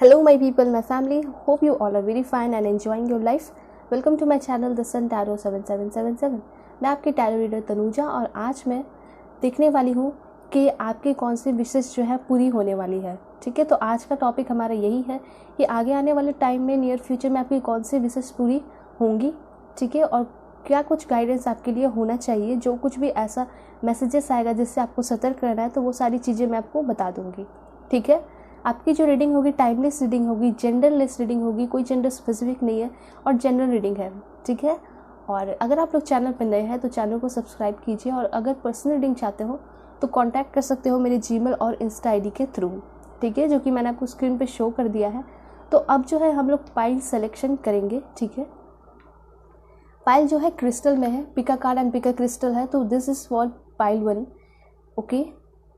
Hello my people, my family. Hope you all are very fine and enjoying your life. Welcome to my channel The Sun Tarot 7777. मैं आपकी tarot reader Tanuja और आज मैं देखने वाली हूँ कि आपके कौन सी विशेष जो है पूरी होने वाली है। ठीक है, तो आज का टॉपिक हमारा यही है कि आगे आने वाले टाइम में नियर फ्यूचर में आपकी कौन सी विशेष पूरी होंगी। ठीक है, और क्या कुछ गाइडेंस आपके लिए होना चाहिए। जो कुछ भी ऐसा मैसेजेस आएगा जिससे आपको सतर्क रहना है तो वो सारी चीज़ें मैं आपको बता दूँगी। ठीक है, आपकी जो रीडिंग होगी टाइमलेस रीडिंग होगी, जेंडरलेस रीडिंग होगी, कोई जेंडर स्पेसिफिक नहीं है और जनरल रीडिंग है। ठीक है, और अगर आप लोग चैनल पर नए हैं तो चैनल को सब्सक्राइब कीजिए और अगर पर्सनल रीडिंग चाहते हो तो कांटेक्ट कर सकते हो मेरे जीमेल और इंस्टा आईडी के थ्रू। ठीक है, जो कि मैंने आपको स्क्रीन पे शो कर दिया है। तो अब जो है हम लोग पाइल सेलेक्शन करेंगे। ठीक है, पाइल जो है क्रिस्टल में है, पिका कार्ड एंड पिका क्रिस्टल है, तो this is for pile 1। Okay,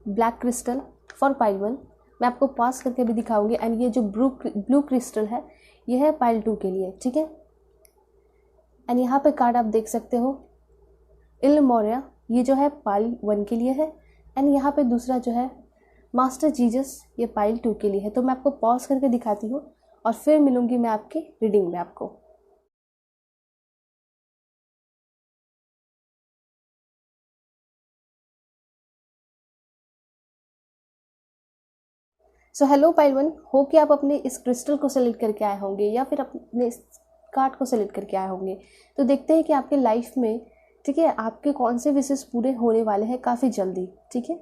black crystal for pile 1। मैं आपको पास करके भी दिखाऊंगी। एंड ये जो ब्लू क्रिस्टल है ये है पाइल 2 के लिए। ठीक है, एंड यहाँ पे कार्ड आप देख सकते हो इल्मोरिया, ये जो है पाइल 1 के लिए है। एंड यहाँ पे दूसरा जो है मास्टर जीसस, ये पाइल 2 के लिए है। तो मैं आपको पॉज करके दिखाती हूँ और फिर मिलूंगी मैं आपकी रीडिंग में आपको। सो हेलो पाइल 1, होप कि आप अपने इस क्रिस्टल को सेलेक्ट करके आए होंगे या फिर अपने इस कार्ड को सेलेक्ट करके आए होंगे। तो देखते हैं कि आपके लाइफ में, ठीक है, आपके कौन से विशेष पूरे होने वाले हैं काफ़ी जल्दी। ठीक है,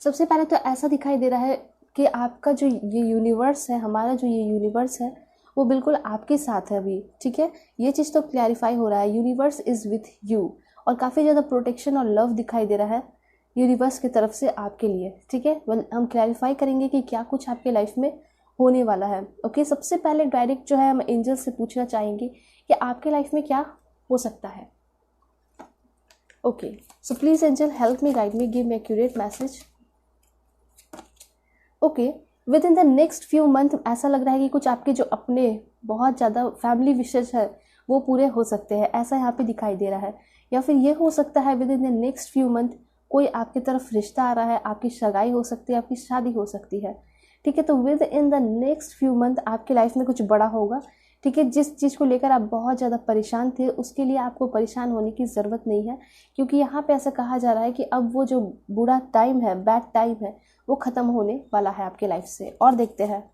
सबसे पहले तो ऐसा दिखाई दे रहा है कि आपका जो ये यूनिवर्स है, हमारा जो ये यूनिवर्स है वो बिल्कुल आपके साथ है अभी। ठीक है, ये चीज़ तो क्लैरिफाई हो रहा है, यूनिवर्स इज़ विथ यू और काफ़ी ज़्यादा प्रोटेक्शन और लव दिखाई दे रहा है यूनिवर्स की तरफ से आपके लिए। ठीक है, हम क्लैरिफाई करेंगे कि क्या कुछ आपके लाइफ में होने वाला है। ओके, सबसे पहले डायरेक्ट जो है हम एंजल से पूछना चाहेंगे कि आपके लाइफ में क्या हो सकता है। Okay, so please angel help me, guide me, give me accurate message. Okay, with in the next few month ऐसा लग रहा है कि कुछ आपके जो अपने बहुत ज़्यादा फैमिली विशेष है वो पूरे हो सकते हैं, ऐसा यहाँ पे दिखाई दे रहा है। या फिर ये हो सकता है with in the next few month कोई आपकी तरफ रिश्ता आ रहा है, आपकी सगाई हो सकती है, आपकी शादी हो सकती है। ठीक है, तो with in the next few month आपकी लाइफ में कुछ बड़ा होगा। ठीक है, जिस चीज़ को लेकर आप बहुत ज़्यादा परेशान थे उसके लिए आपको परेशान होने की ज़रूरत नहीं है, क्योंकि यहाँ पे ऐसा कहा जा रहा है कि अब वो जो बुरा टाइम है, बैड टाइम है, वो ख़त्म होने वाला है आपके लाइफ से। और देखते हैं,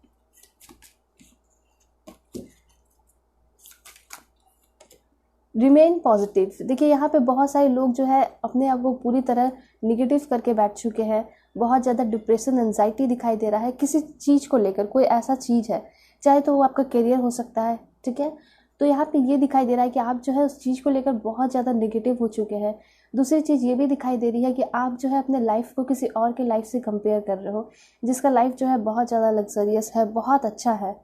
रिमेन पॉजिटिव। देखिए यहाँ पे बहुत सारे लोग जो है अपने आप को पूरी तरह निगेटिव करके बैठ चुके हैं। बहुत ज़्यादा डिप्रेशन, एंजाइटी दिखाई दे रहा है किसी चीज़ को लेकर। कोई ऐसा चीज़ है, चाहे तो वो आपका करियर हो सकता है। ठीक है, तो यहाँ पे ये दिखाई दे रहा है कि आप जो है उस चीज़ को लेकर बहुत ज़्यादा नेगेटिव हो चुके हैं। दूसरी चीज़ ये भी दिखाई दे रही है कि आप जो है अपने लाइफ को किसी और के लाइफ से कंपेयर कर रहे हो, जिसका लाइफ जो है बहुत ज़्यादा लग्जरियस है, बहुत अच्छा है,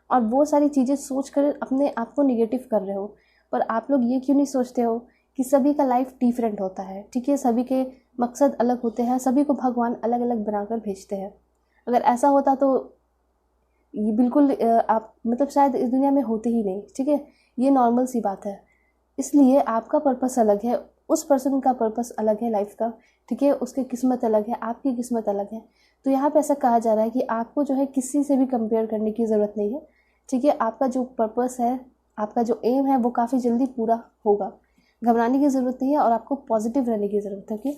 और वो सारी चीज़ें सोच कर अपने आप को निगेटिव कर रहे हो। पर आप लोग ये क्यों नहीं सोचते हो कि सभी का लाइफ डिफरेंट होता है। ठीक है, सभी के मकसद अलग होते हैं, सभी को भगवान अलग अलग बनाकर भेजते हैं। अगर ऐसा होता तो ये बिल्कुल आप मतलब शायद इस दुनिया में होते ही नहीं। ठीक है, ये नॉर्मल सी बात है। इसलिए आपका पर्पस अलग है, उस पर्सन का पर्पस अलग है लाइफ का। ठीक है, उसकी किस्मत अलग है, आपकी किस्मत अलग है। तो यहाँ पे ऐसा कहा जा रहा है कि आपको जो है किसी से भी कंपेयर करने की ज़रूरत नहीं है। ठीक है, आपका जो पर्पस है, आपका जो एम है वो काफ़ी जल्दी पूरा होगा। घबराने की ज़रूरत नहीं है और आपको पॉजिटिव रहने की ज़रूरत है।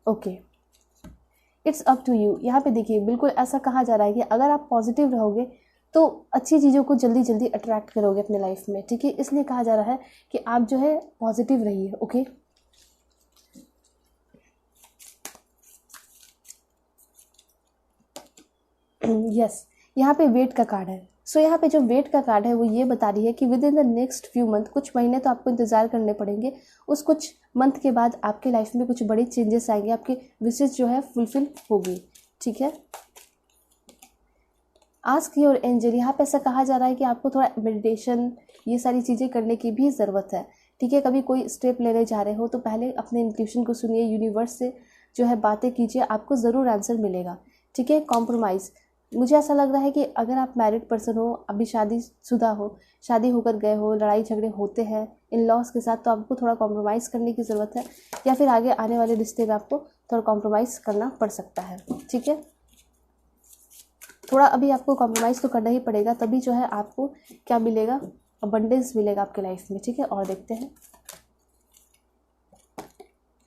Okay, it's up to you. यहाँ पे देखिए बिल्कुल ऐसा कहा जा रहा है कि अगर आप पॉजिटिव रहोगे तो अच्छी चीज़ों को जल्दी जल्दी अट्रैक्ट करोगे अपने लाइफ में। ठीक है, इसलिए कहा जा रहा है कि आप जो है पॉजिटिव रहिए। ओके, यस, यहाँ पे वेट का कार्ड है। सो यहाँ पे जो वेट का कार्ड है वो ये बता रही है कि with in the next few month, कुछ महीने तो आपको इंतज़ार करने पड़ेंगे। उस कुछ मंथ के बाद आपके लाइफ में कुछ बड़ी चेंजेस आएंगे, आपकी विशेष जो है फुलफिल होगी। ठीक है, आस्क योर एंजल। यहाँ पे ऐसा कहा जा रहा है कि आपको थोड़ा मेडिटेशन, ये सारी चीज़ें करने की भी ज़रूरत है। ठीक है, कभी कोई स्टेप लेने जा रहे हो तो पहले अपने इंट्यूशन को सुनिए, यूनिवर्स से जो है बातें कीजिए, आपको ज़रूर आंसर मिलेगा। ठीक है, कॉम्प्रोमाइज़। मुझे ऐसा लग रहा है कि अगर आप मैरिड पर्सन हो, अभी शादीशुदा हो, शादी होकर गए हो, लड़ाई झगड़े होते हैं इन लॉज के साथ, तो आपको थोड़ा कॉम्प्रोमाइज़ करने की ज़रूरत है, या फिर आगे आने वाले रिश्ते में आपको थोड़ा कॉम्प्रोमाइज़ करना पड़ सकता है। ठीक है, थोड़ा अभी आपको कॉम्प्रोमाइज़ तो करना ही पड़ेगा, तभी जो है आपको क्या मिलेगा, अबंडेंस मिलेगा आपके लाइफ में। ठीक है, और देखते हैं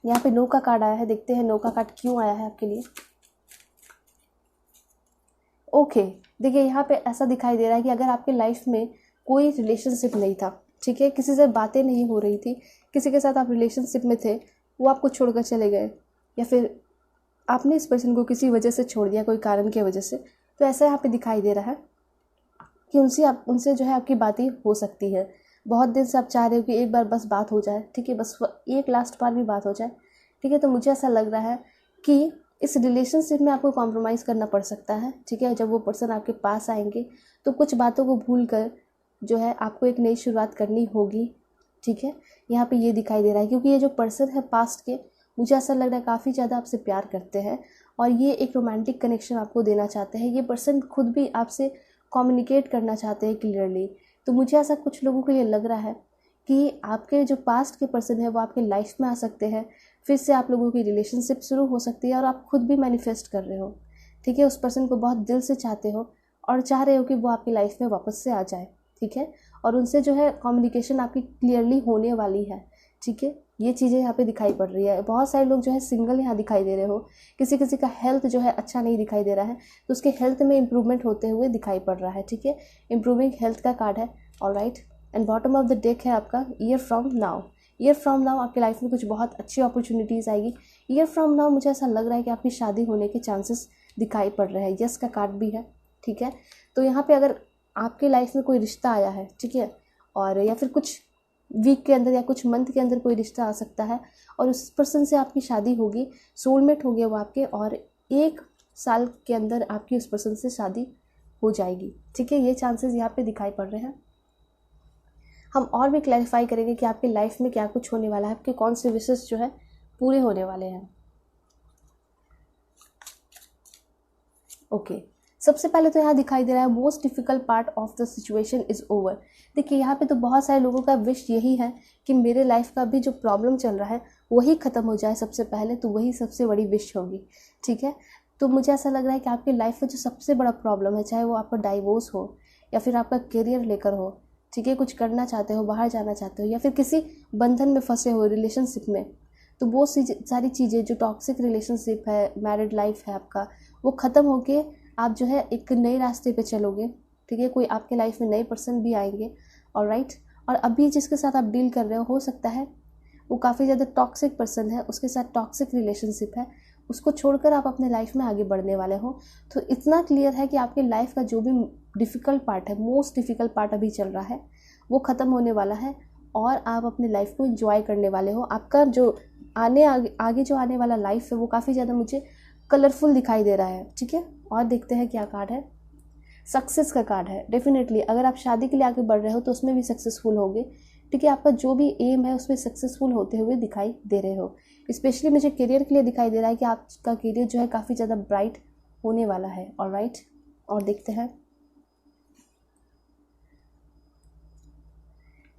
यहाँ पे नो का कार्ड आया है। देखते हैं नो का कार्ड क्यों आया है आपके लिए। ओके, देखिए यहाँ पे ऐसा दिखाई दे रहा है कि अगर आपके लाइफ में कोई रिलेशनशिप नहीं था, ठीक है, किसी से बातें नहीं हो रही थी, किसी के साथ आप रिलेशनशिप में थे, वो आपको छोड़कर चले गए, या फिर आपने इस पर्सन को किसी वजह से छोड़ दिया, कोई कारण की वजह से, तो ऐसा यहाँ पे दिखाई दे रहा है कि उनसे जो है आपकी बातें हो सकती है। बहुत दिन से आप चाह रहे हो कि एक बार बस बात हो जाए, ठीक है, बस एक लास्ट बार भी बात हो जाए, ठीक है। तो मुझे ऐसा लग रहा है कि इस रिलेशनशिप में आपको कॉम्प्रोमाइज़ करना पड़ सकता है, ठीक है। जब वो पर्सन आपके पास आएंगे तो कुछ बातों को भूल कर जो है आपको एक नई शुरुआत करनी होगी, ठीक है। यहाँ पे ये दिखाई दे रहा है क्योंकि ये जो पर्सन है पास्ट के, मुझे ऐसा लग रहा है काफ़ी ज़्यादा आपसे प्यार करते हैं और ये एक रोमांटिक कनेक्शन आपको देना चाहते हैं। ये पर्सन खुद भी आपसे कम्युनिकेट करना चाहते हैं क्लियरली। तो मुझे ऐसा कुछ लोगों के लिए लग रहा है कि आपके जो पास्ट के पर्सन है वो आपके लाइफ में आ सकते हैं, फिर से आप लोगों की रिलेशनशिप शुरू हो सकती है और आप खुद भी मैनिफेस्ट कर रहे हो, ठीक है। उस पर्सन को बहुत दिल से चाहते हो और चाह रहे हो कि वो आपकी लाइफ में वापस से आ जाए, ठीक है। और उनसे जो है कम्युनिकेशन आपकी क्लियरली होने वाली है, ठीक है। ये चीज़ें यहाँ पे दिखाई पड़ रही है। बहुत सारे लोग जो है सिंगल यहाँ दिखाई दे रहे हो, किसी किसी का हेल्थ जो है अच्छा नहीं दिखाई दे रहा है, तो उसके हेल्थ में इंप्रूवमेंट होते हुए दिखाई पड़ रहा है, ठीक है। इंप्रूविंग हेल्थ का कार्ड है, alright. And bottom of the deck है आपका year from now. Year from now आपकी लाइफ में कुछ बहुत अच्छी अपॉर्चुनिटीज़ आएगी। ईयर फ्रॉम नाउ मुझे ऐसा लग रहा है कि आपकी शादी होने के चांसेस दिखाई पड़ रहे हैं। यस का कार्ड भी है, ठीक है। तो यहाँ पे अगर आपके लाइफ में कोई रिश्ता आया है, ठीक है, और या फिर कुछ वीक के अंदर या कुछ मंथ के अंदर कोई रिश्ता आ सकता है और उस पर्सन से आपकी शादी होगी, सोलमेट हो गया वो आपके, और 1 साल के अंदर आपकी उस पर्सन से शादी हो जाएगी, ठीक है। ये चांसेस यहाँ पे दिखाई पड़ रहे हैं। हम और भी क्लैरिफाई करेंगे कि आपकी लाइफ में क्या कुछ होने वाला है, आपके कौन से विशेष जो है पूरे होने वाले हैं। ओके, सबसे पहले तो यहाँ दिखाई दे रहा है most difficult part of the situation is over. देखिए यहाँ पे तो बहुत सारे लोगों का विश यही है कि मेरे लाइफ का भी जो प्रॉब्लम चल रहा है वही ख़त्म हो जाए सबसे पहले, तो वही सबसे बड़ी विश होगी, ठीक है। तो मुझे ऐसा लग रहा है कि आपकी लाइफ में जो सबसे बड़ा प्रॉब्लम है, चाहे वो आपका डाइवोर्स हो या फिर आपका करियर लेकर हो, ठीक है, कुछ करना चाहते हो, बाहर जाना चाहते हो, या फिर किसी बंधन में फंसे हो रिलेशनशिप में, तो वो सारी चीज़ें जो टॉक्सिक रिलेशनशिप है, मैरिड लाइफ है आपका, वो ख़त्म होके आप जो है एक नए रास्ते पे चलोगे, ठीक है। कोई आपके लाइफ में नए पर्सन भी आएंगे, ऑलराइट। और अभी जिसके साथ आप डील कर रहे हो सकता है वो काफ़ी ज़्यादा टॉक्सिक पर्सन है, उसके साथ टॉक्सिक रिलेशनशिप है, उसको छोड़कर आप अपने लाइफ में आगे बढ़ने वाले हो। तो इतना क्लियर है कि आपकी लाइफ का जो भी डिफ़िकल्ट पार्ट है, मोस्ट डिफ़िकल्ट पार्ट अभी चल रहा है, वो ख़त्म होने वाला है और आप अपने लाइफ को एंजॉय करने वाले हो। आपका जो आगे जो आने वाला लाइफ है वो काफ़ी ज़्यादा मुझे कलरफुल दिखाई दे रहा है, ठीक है। और देखते हैं क्या कार्ड है। सक्सेस का कार्ड है। डेफिनेटली अगर आप शादी के लिए आगे बढ़ रहे हो तो उसमें भी सक्सेसफुल होगे, ठीक है। आपका जो भी एम है उसमें सक्सेसफुल होते हुए दिखाई दे रहे हो। स्पेशली मुझे करियर के लिए दिखाई दे रहा है कि आपका करियर जो है काफ़ी ज़्यादा ब्राइट होने वाला है, ऑलराइट। और देखते हैं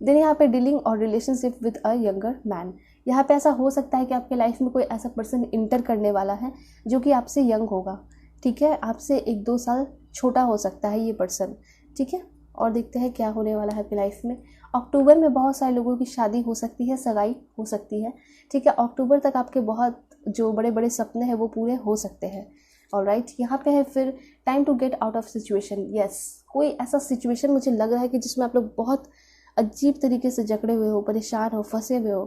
देन यहाँ पे डीलिंग और relationship with a younger man. यहाँ पे ऐसा हो सकता है कि आपके लाइफ में कोई ऐसा पर्सन इंटर करने वाला है जो कि आपसे यंग होगा, ठीक है, आपसे 1-2 साल छोटा हो सकता है ये पर्सन, ठीक है। और देखते हैं क्या होने वाला है आपकी लाइफ में। अक्टूबर में बहुत सारे लोगों की शादी हो सकती है, सगाई हो सकती है, ठीक है। अक्टूबर तक आपके बहुत जो बड़े बड़े सपने हैं वो पूरे हो सकते हैं, ऑलराइट। यहाँ पे है फिर time to get out of situation. Yes, कोई ऐसा सिचुएशन मुझे लग रहा है कि जिसमें आप लोग बहुत अजीब तरीके से जकड़े हुए हो, परेशान हो, फंसे हुए हो,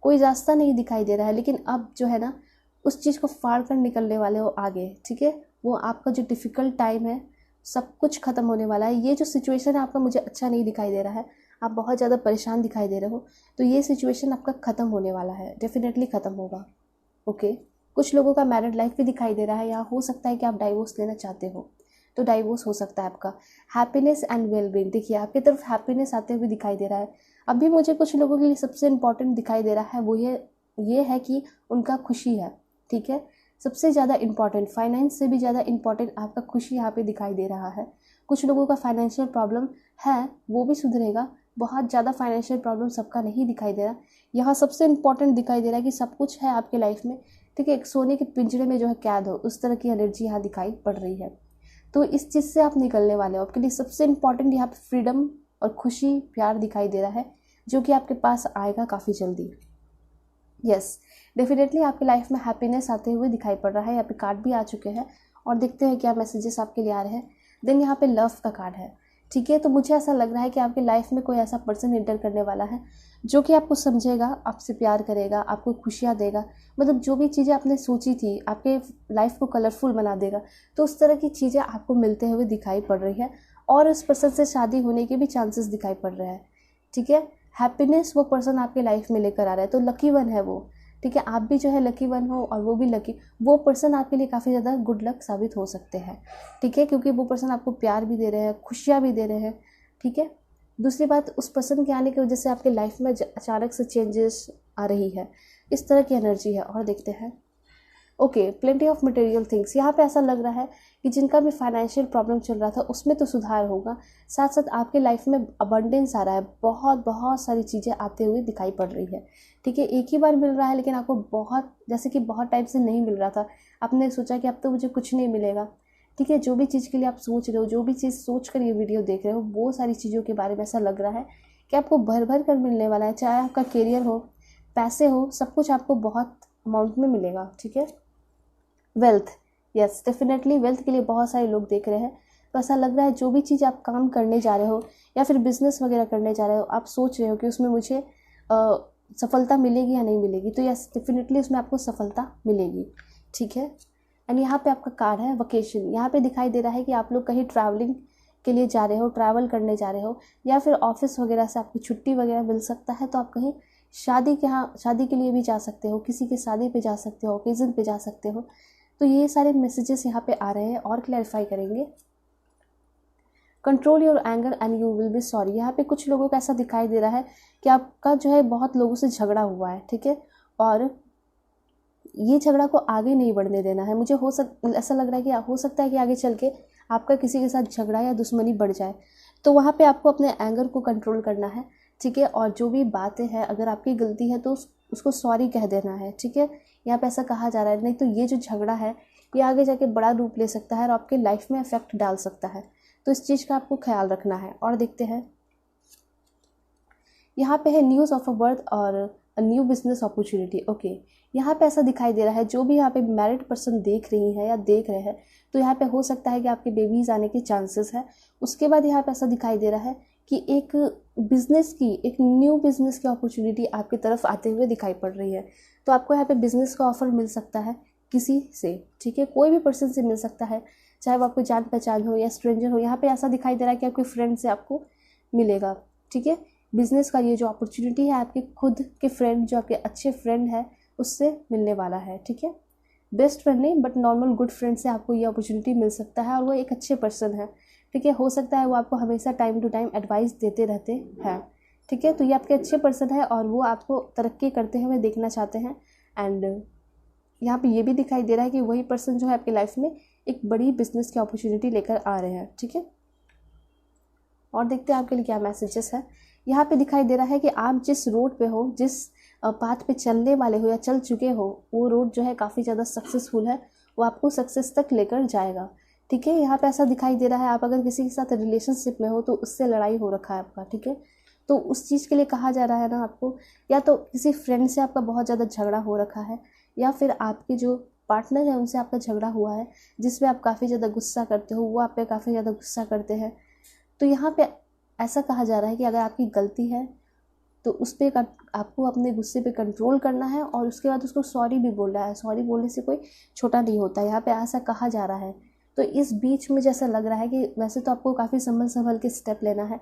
कोई रास्ता नहीं दिखाई दे रहा है, लेकिन अब जो है ना उस चीज़ को फाड़ कर निकलने वाले हो आगे, ठीक है। वो आपका जो डिफ़िकल्ट टाइम है सब कुछ ख़त्म होने वाला है। ये जो सिचुएशन है आपका मुझे अच्छा नहीं दिखाई दे रहा है, आप बहुत ज़्यादा परेशान दिखाई दे रहे हो, तो ये सिचुएशन आपका ख़त्म होने वाला है, डेफिनेटली ख़त्म होगा, ओके। कुछ लोगों का मैरिड लाइफ भी दिखाई दे रहा है, या हो सकता है कि आप डाइवोर्स लेना चाहते हो तो डाइवोर्स हो सकता है आपका। हैप्पीनेस एंड वेलबींग, देखिए आपकी तरफ हैप्पीनेस आते हुए दिखाई दे रहा है। अभी मुझे कुछ लोगों के लिए सबसे इम्पॉर्टेंट दिखाई दे रहा है वो ये है कि उनका खुशी है, ठीक है। सबसे ज़्यादा इम्पॉर्टेंट, फाइनेंस से भी ज़्यादा इम्पॉर्टेंट आपका खुशी यहाँ पे दिखाई दे रहा है। कुछ लोगों का फाइनेंशियल प्रॉब्लम है वो भी सुधरेगा, बहुत ज़्यादा फाइनेंशियल प्रॉब्लम सबका नहीं दिखाई दे रहा। यहाँ सबसे इम्पॉर्टेंट दिखाई दे रहा है कि सब कुछ है आपके लाइफ में, ठीक है। एक सोने के पिंजरे में जो है कैद हो, उस तरह की एनर्जी यहाँ दिखाई पड़ रही है। तो इस चीज़ से आप निकलने वाले हो। आपके लिए सबसे इम्पॉर्टेंट यहाँ पे फ्रीडम और खुशी, प्यार दिखाई दे रहा है, जो कि आपके पास आएगा काफ़ी जल्दी। यस, डेफिनेटली आपकी लाइफ में हैप्पीनेस आते हुए दिखाई पड़ रहा है। यहाँ पे कार्ड भी आ चुके हैं और देखते हैं क्या मैसेजेस आपके लिए आ रहे हैं। देन यहाँ पे लव का कार्ड है, ठीक है। तो मुझे ऐसा लग रहा है कि आपकी लाइफ में कोई ऐसा पर्सन एंटर करने वाला है जो कि आपको समझेगा, आपसे प्यार करेगा, आपको खुशियाँ देगा, मतलब जो भी चीज़ें आपने सोची थी आपके लाइफ को कलरफुल बना देगा। तो उस तरह की चीज़ें आपको मिलते हुए दिखाई पड़ रही है और उस पर्सन से शादी होने के भी चांसेस दिखाई पड़ रहे हैं, ठीक है। हैप्पीनेस वो पर्सन आपके लाइफ में लेकर आ रहा है, तो लकी वन है वो, ठीक है। आप भी जो है लकी वन हो और वो भी लकी, वो पर्सन आपके लिए काफ़ी ज़्यादा गुड लक साबित हो सकते हैं, ठीक है, क्योंकि वो पर्सन आपको प्यार भी दे रहे हैं, खुशियाँ भी दे रहे हैं, ठीक है। दूसरी बात, उस पर्सन के आने की वजह से आपके लाइफ में अचानक से चेंजेस आ रही है, इस तरह की एनर्जी है। और देखते हैं, okay, plenty of material things. यहाँ पे ऐसा लग रहा है कि जिनका भी फाइनेंशियल प्रॉब्लम चल रहा था उसमें तो सुधार होगा, साथ साथ आपके लाइफ में अबंडेंस आ रहा है, बहुत बहुत सारी चीज़ें आते हुए दिखाई पड़ रही है, ठीक है। एक ही बार मिल रहा है लेकिन आपको बहुत, जैसे कि बहुत टाइम से नहीं मिल रहा था, आपने सोचा कि अब तो मुझे कुछ नहीं मिलेगा, ठीक है। जो भी चीज़ के लिए आप सोच रहे हो, जो भी चीज़ सोच कर ये वीडियो देख रहे हो, वो सारी चीज़ों के बारे में ऐसा लग रहा है कि आपको भर भर कर मिलने वाला है। चाहे आपका करियर हो, पैसे हो, सब कुछ आपको बहुत अमाउंट में मिलेगा, ठीक है। वेल्थ, यस, डेफिनेटली वेल्थ के लिए बहुत सारे लोग देख रहे हैं। तो ऐसा लग रहा है जो भी चीज़ आप काम करने जा रहे हो या फिर बिजनेस वगैरह करने जा रहे हो, आप सोच रहे हो कि उसमें मुझे सफलता मिलेगी या नहीं मिलेगी, तो यस, डेफिनेटली उसमें आपको सफलता मिलेगी, ठीक है। एंड यहाँ पे आपका कार्ड है वकेशन। यहाँ पे दिखाई दे रहा है कि आप लोग कहीं ट्रैवलिंग के लिए जा रहे हो, ट्रैवल करने जा रहे हो, या फिर ऑफिस वगैरह से आपको छुट्टी वगैरह मिल सकता है, तो आप कहीं शादी के लिए भी जा सकते हो, किसी की शादी पे जा सकते हो, ओकेजन पे जा सकते हो। तो ये सारे मैसेजेस यहाँ पे आ रहे हैं और क्लैरिफाई करेंगे। Control your anger and you will B sorry. यहाँ पे कुछ लोगों को ऐसा दिखाई दे रहा है कि आपका जो है बहुत लोगों से झगड़ा हुआ है, ठीक है, और ये झगड़ा को आगे नहीं बढ़ने देना है। मुझे ऐसा लग रहा है कि हो सकता है कि आगे चल के आपका किसी के साथ झगड़ा या दुश्मनी बढ़ जाए, तो वहाँ पे आपको अपने एंगर को कंट्रोल करना है, ठीक है। और जो भी बातें हैं, अगर आपकी गलती है तो उसको सॉरी कह देना है, ठीक है। यहाँ पे ऐसा कहा जा रहा है, नहीं तो ये जो झगड़ा है ये आगे जाके बड़ा रूप ले सकता है और आपके लाइफ में इफेक्ट डाल सकता है, तो इस चीज़ का आपको ख्याल रखना है। और देखते हैं, यहाँ पे है न्यूज़ ऑफ अ बर्थ और a new business opportunity. Okay, यहाँ पे ऐसा दिखाई दे रहा है, जो भी यहाँ पे मैरिड पर्सन देख रही हैं या देख रहे हैं, तो यहाँ पे हो सकता है कि आपके बेबीज़ आने के चांसेस है। उसके बाद यहाँ पे ऐसा दिखाई दे रहा है कि एक न्यू बिजनेस की अपॉर्चुनिटी आपकी तरफ आते हुए दिखाई पड़ रही है। तो आपको यहाँ पे बिजनेस का ऑफर मिल सकता है किसी से, ठीक है, कोई भी पर्सन से मिल सकता है, चाहे वो आपको जान पहचान हो या स्ट्रेंजर हो। यहाँ पे ऐसा दिखाई दे रहा है कि आपके फ्रेंड से आपको मिलेगा, ठीक है। बिजनेस का ये जो अपॉर्चुनिटी है आपके खुद के फ्रेंड, जो आपके अच्छे फ्रेंड है, उससे मिलने वाला है, ठीक है। बेस्ट फ्रेंड नहीं, बट नॉर्मल गुड फ्रेंड से आपको ये अपॉर्चुनिटी मिल सकता है, और वो एक अच्छे पर्सन है, ठीक है। हो सकता है वो आपको हमेशा टाइम टू टाइम एडवाइस देते रहते हैं, ठीक है। तो ये आपके अच्छे पर्सन है और वो आपको तरक्की करते हुए देखना चाहते हैं। एंड यहाँ पे ये भी दिखाई दे रहा है कि वही पर्सन जो है आपकी लाइफ में एक बड़ी बिजनेस की अपॉर्चुनिटी लेकर आ रहे हैं, ठीक है। और देखते हैं आपके लिए क्या मैसेजेस है। यहाँ पे दिखाई दे रहा है कि आप जिस रोड पे हो, जिस पाथ पे चलने वाले हो या चल चुके हो, वो रोड जो है काफ़ी ज़्यादा सक्सेसफुल है, वो आपको सक्सेस तक लेकर जाएगा, ठीक है। यहाँ पे ऐसा दिखाई दे रहा है, आप अगर किसी के साथ रिलेशनशिप में हो तो उससे लड़ाई हो रखा है आपका, ठीक है। तो उस चीज़ के लिए कहा जा रहा है ना आपको, या तो किसी फ्रेंड से आपका बहुत ज़्यादा झगड़ा हो रखा है, या फिर आपके जो पार्टनर है उनसे आपका झगड़ा हुआ है, जिसमें आप काफ़ी ज़्यादा गुस्सा करते हो, वो आप पे काफ़ी ज़्यादा गुस्सा करते हैं। तो यहाँ पे ऐसा कहा जा रहा है कि अगर आपकी गलती है तो उस पर आपको अपने गुस्से पे कंट्रोल करना है, और उसके बाद उसको सॉरी भी बोलना है। सॉरी बोलने से कोई छोटा नहीं होता, यहाँ पे ऐसा कहा जा रहा है। तो इस बीच में जैसा लग रहा है कि वैसे तो आपको काफ़ी संभल के स्टेप लेना है,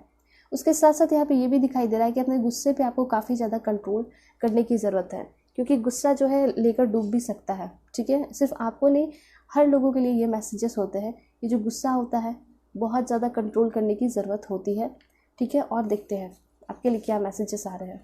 उसके साथ साथ यहाँ पे ये भी दिखाई दे रहा है कि अपने गुस्से पे आपको काफ़ी ज़्यादा कंट्रोल करने की ज़रूरत है, क्योंकि गुस्सा जो है लेकर डूब भी सकता है, ठीक है। सिर्फ आपको नहीं, हर लोगों के लिए ये मैसेजेस होते हैं, ये जो गुस्सा होता है बहुत ज़्यादा कंट्रोल करने की ज़रूरत होती है, ठीक है। और देखते हैं आपके लिए क्या मैसेजेस आ रहे हैं।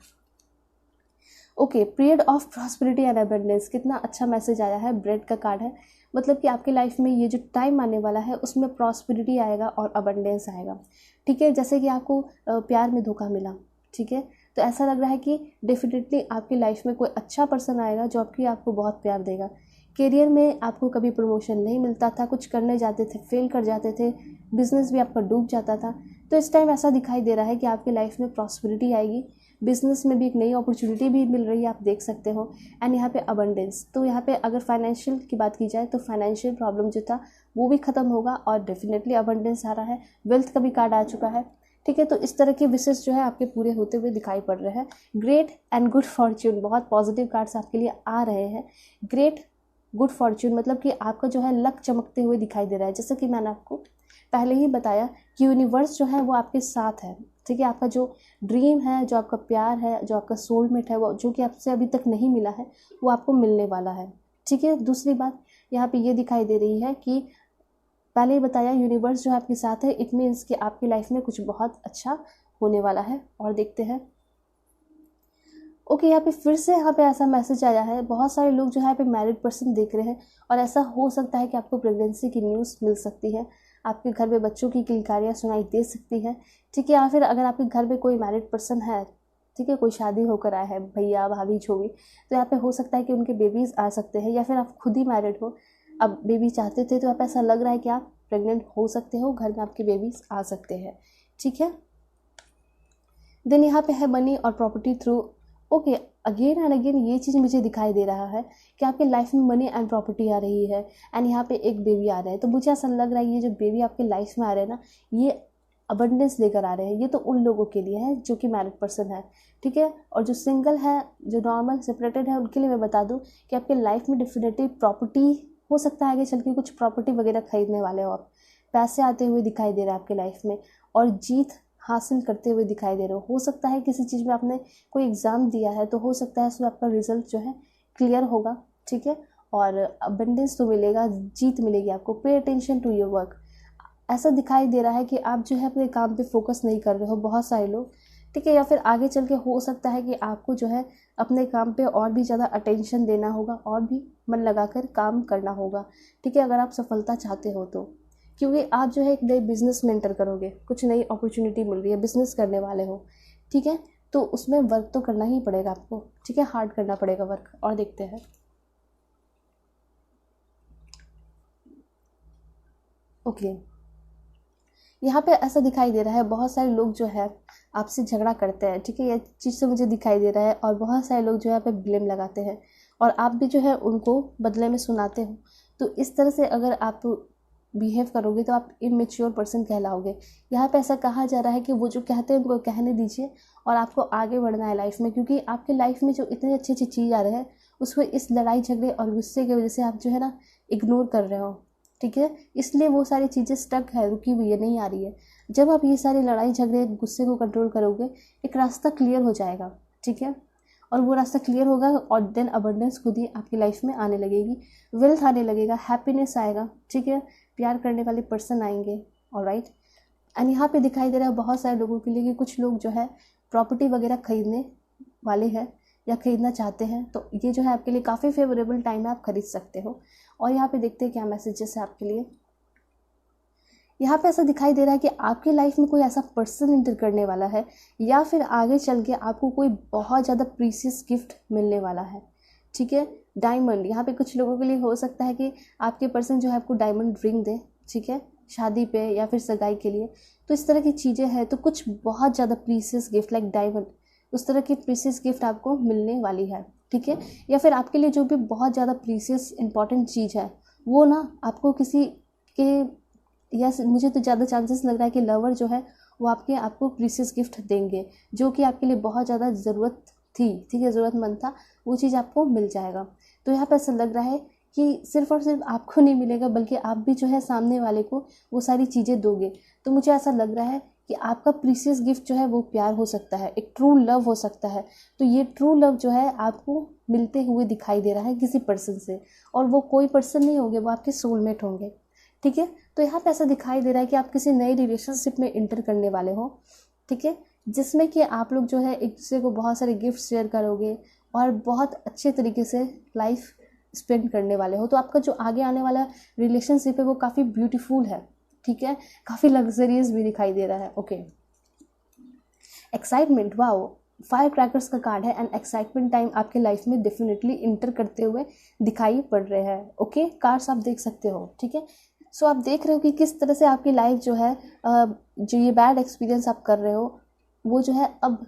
Okay, period of prosperity and abundance, कितना अच्छा मैसेज आया है। ब्रेड का कार्ड है, मतलब कि आपकी लाइफ में ये जो टाइम आने वाला है उसमें प्रॉस्पेरिटी आएगा और अबंडेंस आएगा, ठीक है। जैसे कि आपको प्यार में धोखा मिला, ठीक है, तो ऐसा लग रहा है कि डेफिनेटली आपकी लाइफ में कोई अच्छा पर्सन आएगा जो आपको बहुत प्यार देगा। करियर में आपको कभी प्रमोशन नहीं मिलता था, कुछ करने जाते थे फेल कर जाते थे, बिजनेस भी आपका डूब जाता था। तो इस टाइम ऐसा दिखाई दे रहा है कि आपकी लाइफ में प्रॉस्पेरिटी आएगी, बिजनेस में भी एक नई अपॉर्चुनिटी भी मिल रही है, आप देख सकते हो। एंड यहाँ पे अबंडेंस, तो यहाँ पे अगर फाइनेंशियल की बात की जाए तो फाइनेंशियल प्रॉब्लम जो था वो भी ख़त्म होगा और डेफिनेटली अबंडेंस आ रहा है, वेल्थ का भी कार्ड आ चुका है। ठीक है, तो इस तरह के विशेष जो है आपके पूरे होते हुए दिखाई पड़ रहे हैं। ग्रेट एंड गुड फॉर्च्यून, बहुत पॉजिटिव कार्ड्स आपके लिए आ रहे हैं। ग्रेट गुड फॉर्च्यून मतलब कि आपका जो है लक चमकते हुए दिखाई दे रहा है। जैसे कि मैंने आपको पहले ही बताया कि यूनिवर्स जो है वो आपके साथ है। ठीक है, आपका जो ड्रीम है, जो आपका प्यार है, जो आपका सोलमेट है, वो जो कि आपसे अभी तक नहीं मिला है, वो आपको मिलने वाला है। ठीक है, दूसरी बात यहाँ पे ये दिखाई दे रही है कि पहले ही बताया यूनिवर्स जो है आपके साथ है, इट मीन्स कि आपकी लाइफ में कुछ बहुत अच्छा होने वाला है। और देखते हैं ओके यहाँ पे फिर से यहाँ पे ऐसा मैसेज आया है, बहुत सारे लोग जो है यहाँ पे मैरिड पर्सन देख रहे हैं और ऐसा हो सकता है कि आपको प्रेगनेंसी की न्यूज़ मिल सकती है, आपके घर में बच्चों की किलकारियाँ सुनाई दे सकती हैं। ठीक है, या फिर अगर आपके घर में कोई मैरिड पर्सन है, ठीक है, कोई शादी होकर आया है, भैया भाभी जो भी, तो यहाँ पे हो सकता है कि उनके बेबीज़ आ सकते हैं, या फिर आप खुद ही मैरिड हो, अब बेबी चाहते थे तो यहाँ पे ऐसा लग रहा है कि आप प्रेग्नेंट हो सकते हो, घर में आपके बेबीज़ आ सकते हैं। ठीक है, देन यहाँ पे है मनी और property through. Okay, again and again ये चीज़ मुझे दिखाई दे रहा है कि आपके लाइफ में मनी एंड प्रॉपर्टी आ रही है एंड यहाँ पे एक बेबी आ रहा है। तो मुझे ऐसा लग रहा है ये जो बेबी आपके लाइफ में आ रहे हैं ना, ये अबंडेंस लेकर आ रहे हैं। ये तो उन लोगों के लिए है जो कि मैरिड पर्सन है। ठीक है, और जो सिंगल है, जो नॉर्मल सेपरेटेड है, उनके लिए मैं बता दूं कि आपके लाइफ में डेफिनेटली प्रॉपर्टी हो सकता है, आगे चल के कुछ प्रॉपर्टी वगैरह खरीदने वाले हो आप, पैसे आते हुए दिखाई दे रहा है आपके लाइफ में, और जीत हासिल करते हुए दिखाई दे रहे हो सकता है किसी चीज़ में आपने कोई एग्ज़ाम दिया है, तो हो सकता है उसमें आपका रिजल्ट जो है क्लियर होगा। ठीक है, और अबंडेंस तो मिलेगा, जीत मिलेगी आपको। Pay attention to your work, ऐसा दिखाई दे रहा है कि आप जो है अपने काम पे फोकस नहीं कर रहे हो, बहुत सारे लोग। ठीक है, या फिर आगे चल के हो सकता है कि आपको जो है अपने काम पे और भी ज़्यादा अटेंशन देना होगा और भी मन लगाकर काम करना होगा। ठीक है, अगर आप सफलता चाहते हो तो, क्योंकि आप जो है एक नए बिजनेस में एंटर करोगे, कुछ नई अपॉर्चुनिटी मिल रही है, बिजनेस करने वाले हो। ठीक है, तो उसमें वर्क तो करना ही पड़ेगा आपको। ठीक है, हार्ड करना पड़ेगा वर्क। और देखते हैं ओके, यहाँ पे ऐसा दिखाई दे रहा है बहुत सारे लोग जो है आपसे झगड़ा करते हैं। ठीक है, ये चीज़ से मुझे दिखाई दे रहा है, और बहुत सारे लोग जो है यहाँ पे ब्लेम लगाते हैं और आप भी जो है उनको बदले में सुनाते हो। तो इस तरह से अगर आप बिहेव करोगे तो आप इमेच्योर पर्सन कहलाओगे। यहाँ पे ऐसा कहा जा रहा है कि वो जो कहते हैं उनको कहने दीजिए और आपको आगे बढ़ना है लाइफ में, क्योंकि आपके लाइफ में जो इतनी अच्छी अच्छी चीज़ आ रहे हैं उसको इस लड़ाई झगड़े और गुस्से की वजह से आप जो है ना इग्नोर कर रहे हो। ठीक है, इसलिए वो सारी चीज़ें स्टक है, रुकी हुई है, नहीं आ रही है। जब आप ये सारी लड़ाई झगड़े गुस्से को कंट्रोल करोगे, एक रास्ता क्लियर हो जाएगा। ठीक है, और वो रास्ता क्लियर होगा और देन अबंडेंस खुद ही आपकी लाइफ में आने लगेगी, वेल्थ आने लगेगा, हैप्पीनेस आएगा। ठीक है, प्यार करने वाले पर्सन आएंगे। ऑलराइट, एंड यहाँ पे दिखाई दे रहा है बहुत सारे लोगों के लिए कि कुछ लोग जो है प्रॉपर्टी वगैरह खरीदने वाले हैं या खरीदना चाहते हैं, तो ये जो है आपके लिए काफ़ी फेवरेबल टाइम है, आप खरीद सकते हो। और यहाँ पे देखते हैं क्या मैसेजेस है आपके लिए। यहाँ पे ऐसा दिखाई दे रहा है कि आपके लाइफ में कोई ऐसा पर्सन इंटर करने वाला है, या फिर आगे चल के आपको कोई बहुत ज़्यादा प्रीशियस गिफ्ट मिलने वाला है। ठीक है, डायमंड, यहाँ पे कुछ लोगों के लिए हो सकता है कि आपके पर्सन जो है आपको डायमंड रिंग दे। ठीक है, शादी पे या फिर सगाई के लिए। तो इस तरह की चीज़ें हैं, तो कुछ बहुत ज़्यादा प्रीशियस गिफ्ट लाइक डायमंड, उस तरह की प्रीशियस गिफ्ट आपको मिलने वाली है। ठीक है, या फिर आपके लिए जो भी बहुत ज़्यादा प्रीशियस इंपॉर्टेंट चीज़ है वो ना आपको किसी के, या मुझे तो ज़्यादा चांसेस लग रहा है कि लवर जो है वो आपको प्रीशियस गिफ्ट देंगे, जो कि आपके लिए बहुत ज़्यादा ज़रूरत थी। ठीक है, ज़रूरतमंद था, वो चीज़ आपको मिल जाएगा। तो यहाँ पर ऐसा लग रहा है कि सिर्फ और सिर्फ आपको नहीं मिलेगा, बल्कि आप भी जो है सामने वाले को वो सारी चीज़ें दोगे। तो मुझे ऐसा लग रहा है कि आपका प्रीशियस गिफ्ट जो है वो प्यार हो सकता है, एक ट्रू लव हो सकता है। तो ये ट्रू लव जो है आपको मिलते हुए दिखाई दे रहा है किसी पर्सन से, और वो कोई पर्सन नहीं होंगे, वो आपके सोलमेट होंगे। ठीक है, तो यहाँ पे ऐसा दिखाई दे रहा है कि आप किसी नई रिलेशनशिप में इंटर करने वाले हो। ठीक है, जिसमें कि आप लोग जो है एक दूसरे को बहुत सारे गिफ्ट शेयर करोगे और बहुत अच्छे तरीके से लाइफ स्पेंड करने वाले हो। तो आपका जो आगे आने वाला रिलेशनशिप है वो काफ़ी ब्यूटीफुल है। ठीक है, काफ़ी लग्जरियस भी दिखाई दे रहा है। Okay, excitement, wow, fire crackers का कार्ड है एंड एक्साइटमेंट टाइम आपके लाइफ में डेफिनेटली इंटर करते हुए दिखाई पड़ रहे हैं। ओके, कार्ड्स आप देख सकते हो, ठीक है। सो आप देख रहे हो कि किस तरह से आपकी लाइफ जो है जो ये बैड एक्सपीरियंस आप कर रहे हो वो जो है अब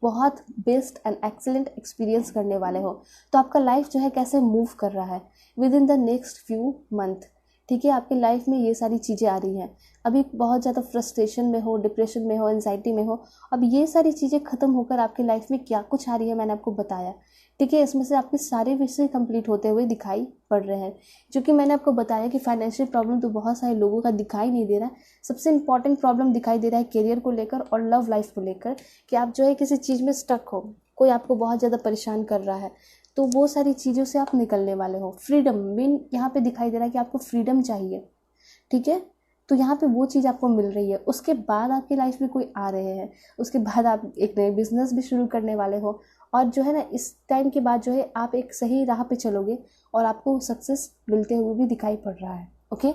बहुत बेस्ट एंड एक्सीलेंट एक्सपीरियंस करने वाले हो। तो आपका लाइफ जो है कैसे मूव कर रहा है with in the next few month, ठीक है। आपकी लाइफ में ये सारी चीज़ें आ रही हैं, अभी बहुत ज़्यादा फ्रस्ट्रेशन में हो, डिप्रेशन में हो, एंजाइटी में हो, अब ये सारी चीज़ें ख़त्म होकर आपकी लाइफ में क्या कुछ आ रही है मैंने आपको बताया, ठीक है। इसमें से आपके सारे विषय कंप्लीट होते हुए दिखाई पड़ रहे हैं। जो कि मैंने आपको बताया कि फाइनेंशियल प्रॉब्लम तो बहुत सारे लोगों का दिखाई नहीं दे रहा है, सबसे इंपॉर्टेंट प्रॉब्लम दिखाई दे रहा है करियर को लेकर और लव लाइफ को लेकर, कि आप जो है किसी चीज़ में स्टक हो, कोई आपको बहुत ज़्यादा परेशान कर रहा है, तो वो सारी चीज़ों से आप निकलने वाले हो। फ्रीडम मेन यहाँ पे दिखाई दे रहा है कि आपको फ्रीडम चाहिए, ठीक है। तो यहाँ पे वो चीज़ आपको मिल रही है। उसके बाद आपकी लाइफ में कोई आ रहे हैं, उसके बाद आप एक नए बिजनेस भी शुरू करने वाले हो, और जो है ना इस टाइम के बाद जो है आप एक सही राह पे चलोगे और आपको सक्सेस मिलते हुए भी दिखाई पड़ रहा है। ओके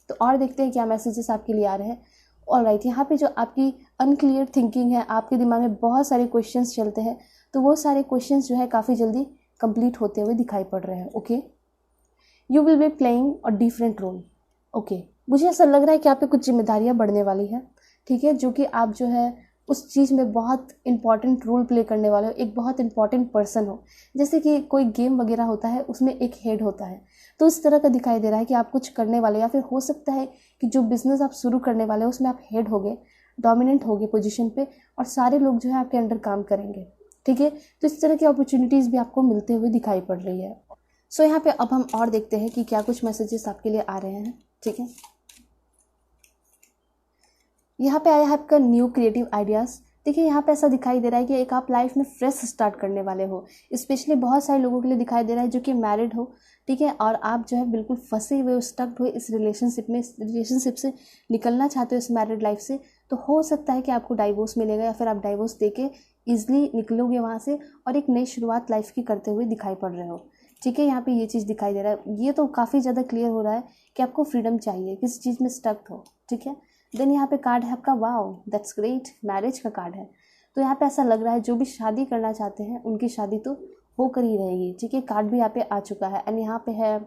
तो और देखते हैं क्या मैसेजेस आपके लिए आ रहे हैं। ऑलराइट, यहाँ पे जो आपकी अनक्लियर थिंकिंग है, आपके दिमाग में बहुत सारे क्वेश्चंस चलते हैं, तो वो सारे क्वेश्चंस जो है काफ़ी जल्दी कंप्लीट होते हुए दिखाई पड़ रहे हैं। Okay, you will be playing a different role. Okay, मुझे ऐसा लग रहा है कि आप पे कुछ जिम्मेदारियां बढ़ने वाली है, ठीक है, जो कि आप जो है उस चीज़ में बहुत इंपॉर्टेंट रोल प्ले करने वाले हो, एक बहुत इंपॉर्टेंट पर्सन हो। जैसे कि कोई गेम वगैरह होता है उसमें एक हेड होता है, तो इस तरह का दिखाई दे रहा है कि आप कुछ करने वाले, या फिर हो सकता है कि जो बिज़नेस आप शुरू करने वाले हो उसमें आप हेड होगे, डोमिनेंट होगे पोजीशन पे, और सारे लोग जो है आपके अंडर काम करेंगे, ठीक है। तो इस तरह की अपॉर्चुनिटीज़ भी आपको मिलते हुए दिखाई पड़ रही है। सो यहाँ पे अब हम और देखते हैं कि क्या कुछ मैसेजेस आपके लिए आ रहे हैं, ठीक है। यहाँ पे आया है आपका न्यू क्रिएटिव आइडियाज़। देखिए यहाँ पे ऐसा दिखाई दे रहा है कि एक आप लाइफ में फ्रेश स्टार्ट करने वाले हो, स्पेशली बहुत सारे लोगों के लिए दिखाई दे रहा है जो कि मैरिड हो, ठीक है, और आप जो है बिल्कुल फंसे हुए, स्टक हुए इस रिलेशनशिप में, इस रिलेशनशिप से निकलना चाहते हो, इस मैरिड लाइफ से, तो हो सकता है कि आपको डाइवोर्स मिलेगा, या फिर आप डाइवोर्स दे के ईजिली निकलोगे वहाँ से और एक नई शुरुआत लाइफ की करते हुए दिखाई पड़ रहे हो, ठीक है। यहाँ पे ये चीज़ दिखाई दे रहा है, ये तो काफ़ी ज़्यादा क्लियर हो रहा है कि आपको फ्रीडम चाहिए, किसी चीज़ में स्टक हो, ठीक है। देन यहाँ पे कार्ड है आपका वाओ दैट्स ग्रेट, मैरिज का कार्ड है। तो यहाँ पे ऐसा लग रहा है जो भी शादी करना चाहते हैं उनकी शादी तो होकर ही रहेगी, ठीक है। कार्ड भी यहाँ पे आ चुका है। एंड यहाँ पे है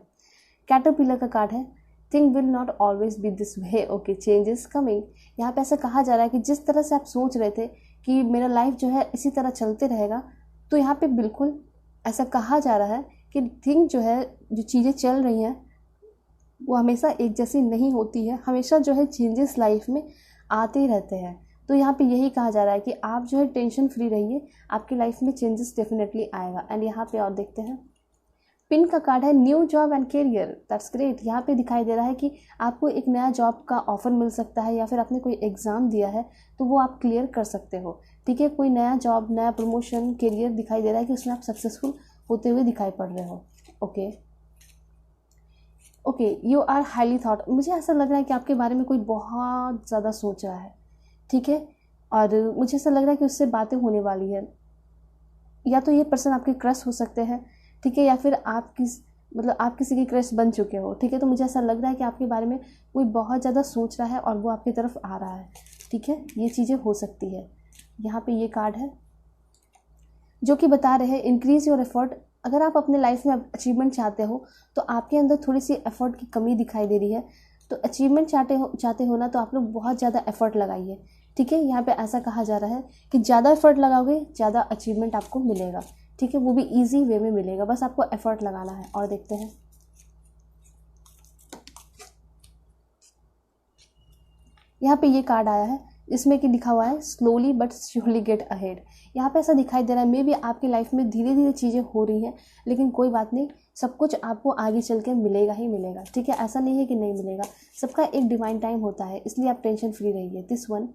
कैटरपिलर का कार्ड है, thing will not always be this way, okay, change is coming. यहाँ पे ऐसा कहा जा रहा है कि जिस तरह से आप सोच रहे थे कि मेरा लाइफ जो है इसी तरह चलते रहेगा, तो यहाँ पे बिल्कुल ऐसा कहा जा रहा है कि थिंग जो है, जो चीज़ें चल रही हैं वो हमेशा एक जैसी नहीं होती है, हमेशा जो है चेंजेस लाइफ में आते ही रहते हैं। तो यहाँ पे यही कहा जा रहा है कि आप जो है टेंशन फ्री रहिए, आपकी लाइफ में चेंजेस डेफिनेटली आएगा। एंड यहाँ पे और देखते हैं, पिन का कार्ड है new job and career, that's great. यहाँ पे दिखाई दे रहा है कि आपको एक नया जॉब का ऑफर मिल सकता है, या फिर आपने कोई एग्ज़ाम दिया है तो वो आप क्लियर कर सकते हो, ठीक है। कोई नया जॉब, नया प्रमोशन, करियर दिखाई दे रहा है कि उसमें आप सक्सेसफुल होते हुए दिखाई पड़ रहे हो। Okay, you are highly thought. मुझे ऐसा लग रहा है कि आपके बारे में कोई बहुत ज़्यादा सोच रहा है, ठीक है, और मुझे ऐसा लग रहा है कि उससे बातें होने वाली है, या तो ये पर्सन आपके क्रश हो सकते हैं, ठीक है, या फिर आप आप किसी की क्रश बन चुके हो, ठीक है। तो मुझे ऐसा लग रहा है कि आपके बारे में कोई बहुत ज़्यादा सोच रहा है और वो आपकी तरफ आ रहा है, ठीक है, ये चीज़ें हो सकती है। यहाँ पे ये कार्ड है जो कि बता रहे हैं इंक्रीज योर एफर्ट। अगर आप अपने लाइफ में अचीवमेंट चाहते हो तो आपके अंदर थोड़ी सी एफर्ट की कमी दिखाई दे रही है, तो अचीवमेंट चाहते हो ना, तो आप लोग बहुत ज़्यादा एफर्ट लगाइए, ठीक है। यहाँ पे ऐसा कहा जा रहा है कि ज़्यादा एफर्ट लगाओगे ज़्यादा अचीवमेंट आपको मिलेगा, ठीक है, वो भी ईजी वे में मिलेगा, बस आपको एफर्ट लगाना है। और देखते हैं, यहाँ पे ये कार्ड आया है, इसमें कि लिखा हुआ है slowly but surely get ahead. यहाँ पे ऐसा दिखाई दे रहा है मे बी आपकी लाइफ में धीरे धीरे चीज़ें हो रही हैं, लेकिन कोई बात नहीं, सब कुछ आपको आगे चल के मिलेगा ही मिलेगा, ठीक है। ऐसा नहीं है कि नहीं मिलेगा, सबका एक डिवाइन टाइम होता है, इसलिए आप टेंशन फ्री रहिए। This one,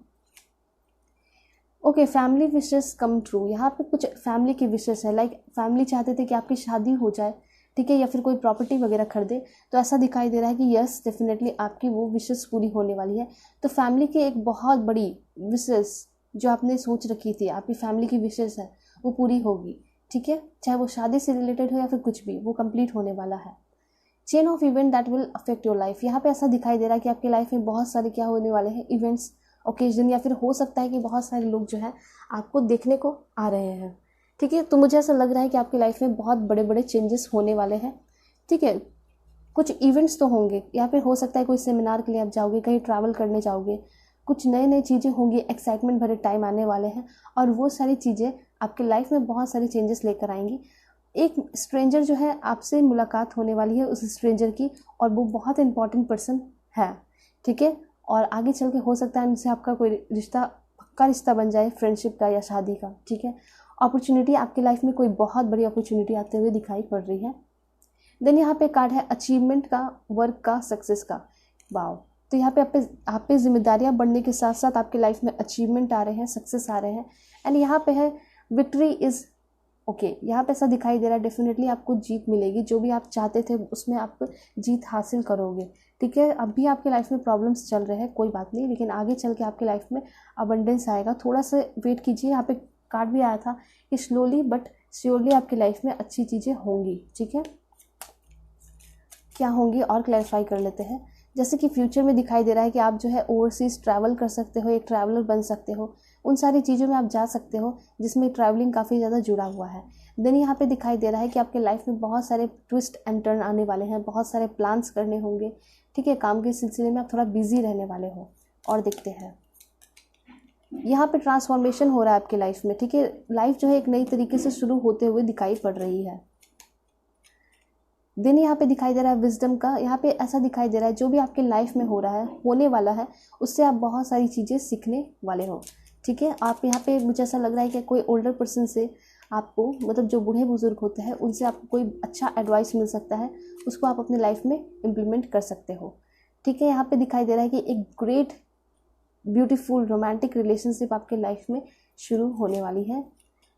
okay, family wishes come true. यहाँ पे कुछ फैमिली के विशेस है, लाइक फैमिली चाहते थे कि आपकी शादी हो जाए, ठीक है, या फिर कोई प्रॉपर्टी वगैरह खरीदे, तो ऐसा दिखाई दे रहा है कि यस डेफिनेटली आपकी वो विशेस पूरी होने वाली है। तो फैमिली की एक बहुत बड़ी विशेस जो आपने सोच रखी थी, आपकी फैमिली की विशेस है, वो पूरी होगी, ठीक है, चाहे वो शादी से रिलेटेड हो या फिर कुछ भी, वो कंप्लीट होने वाला है। Chain of event that will affect your life. यहाँ पे ऐसा दिखाई दे रहा है कि आपकी लाइफ में बहुत सारे क्या होने वाले हैं, इवेंट्स ओकेजन, या फिर हो सकता है कि बहुत सारे लोग जो है आपको देखने को आ रहे हैं। ठीक है, तो मुझे ऐसा लग रहा है कि आपकी लाइफ में बहुत बड़े बड़े चेंजेस होने वाले हैं। ठीक है, कुछ इवेंट्स तो होंगे, या फिर हो सकता है कोई सेमिनार के लिए आप जाओगे, कहीं ट्रैवल करने जाओगे, कुछ नए नई चीज़ें होंगी, एक्साइटमेंट भरे टाइम आने वाले हैं, और वो सारी चीज़ें आपके लाइफ में बहुत सारी चेंजेस लेकर आएंगी। एक स्ट्रेंजर जो है आपसे मुलाकात होने वाली है उस स्ट्रेंजर की, और वो बहुत इंपॉर्टेंट पर्सन है। ठीक है, और आगे चल के हो सकता है उनसे आपका कोई रिश्ता, पक्का रिश्ता बन जाए, फ्रेंडशिप का या शादी का। ठीक है, अपॉर्चुनिटी आपकी लाइफ में कोई बहुत बड़ी अपॉर्चुनिटी आते हुए दिखाई पड़ रही है। देन यहाँ पे कार्ड है अचीवमेंट का, वर्क का, सक्सेस का। वाओ, तो यहाँ पे आप पे जिम्मेदारियाँ बढ़ने के साथ साथ आपकी लाइफ में अचीवमेंट आ रहे हैं, सक्सेस आ रहे हैं। एंड यहाँ पे है विक्ट्री इज़ ओके। यहाँ पे ऐसा दिखाई दे रहा है डेफिनेटली आपको जीत मिलेगी, जो भी आप चाहते थे उसमें आप जीत हासिल करोगे। ठीक है, अब भी आपके लाइफ में प्रॉब्लम्स चल रहे हैं, कोई बात नहीं, लेकिन आगे चल के आपके लाइफ में अबंडेंस आएगा। थोड़ा सा वेट कीजिए। यहाँ पे कार्ड भी आया था कि स्लोली बट श्योरली आपकी लाइफ में अच्छी चीज़ें होंगी। ठीक है, क्या होंगी और क्लैरिफाई कर लेते हैं। जैसे कि फ्यूचर में दिखाई दे रहा है कि आप जो है ओवरसीज़ ट्रैवल कर सकते हो, एक ट्रैवलर बन सकते हो, उन सारी चीज़ों में आप जा सकते हो जिसमें ट्रैवलिंग काफ़ी ज़्यादा जुड़ा हुआ है। देन यहाँ पे दिखाई दे रहा है कि आपके लाइफ में बहुत सारे ट्विस्ट एंड टर्न आने वाले हैं, बहुत सारे प्लान्स करने होंगे। ठीक है, काम के सिलसिले में आप थोड़ा बिजी रहने वाले हो। और देखते हैं, यहाँ पे ट्रांसफॉर्मेशन हो रहा है आपकी लाइफ में। ठीक है, लाइफ जो है एक नई तरीके से शुरू होते हुए दिखाई पड़ रही है। देन यहाँ पे दिखाई दे रहा है विजडम का। यहाँ पे ऐसा दिखाई दे रहा है जो भी आपके लाइफ में हो रहा है, होने वाला है, उससे आप बहुत सारी चीज़ें सीखने वाले हो। ठीक है, आप यहाँ पे मुझे ऐसा लग रहा है कि कोई ओल्डर पर्सन से आपको, मतलब जो बूढ़े बुजुर्ग होते हैं, उनसे आपको कोई अच्छा एडवाइस मिल सकता है, उसको आप अपने लाइफ में इम्प्लीमेंट कर सकते हो। ठीक है, यहाँ पे दिखाई दे रहा है कि एक ग्रेट ब्यूटीफुल रोमांटिक रिलेशनशिप आपके लाइफ में शुरू होने वाली है।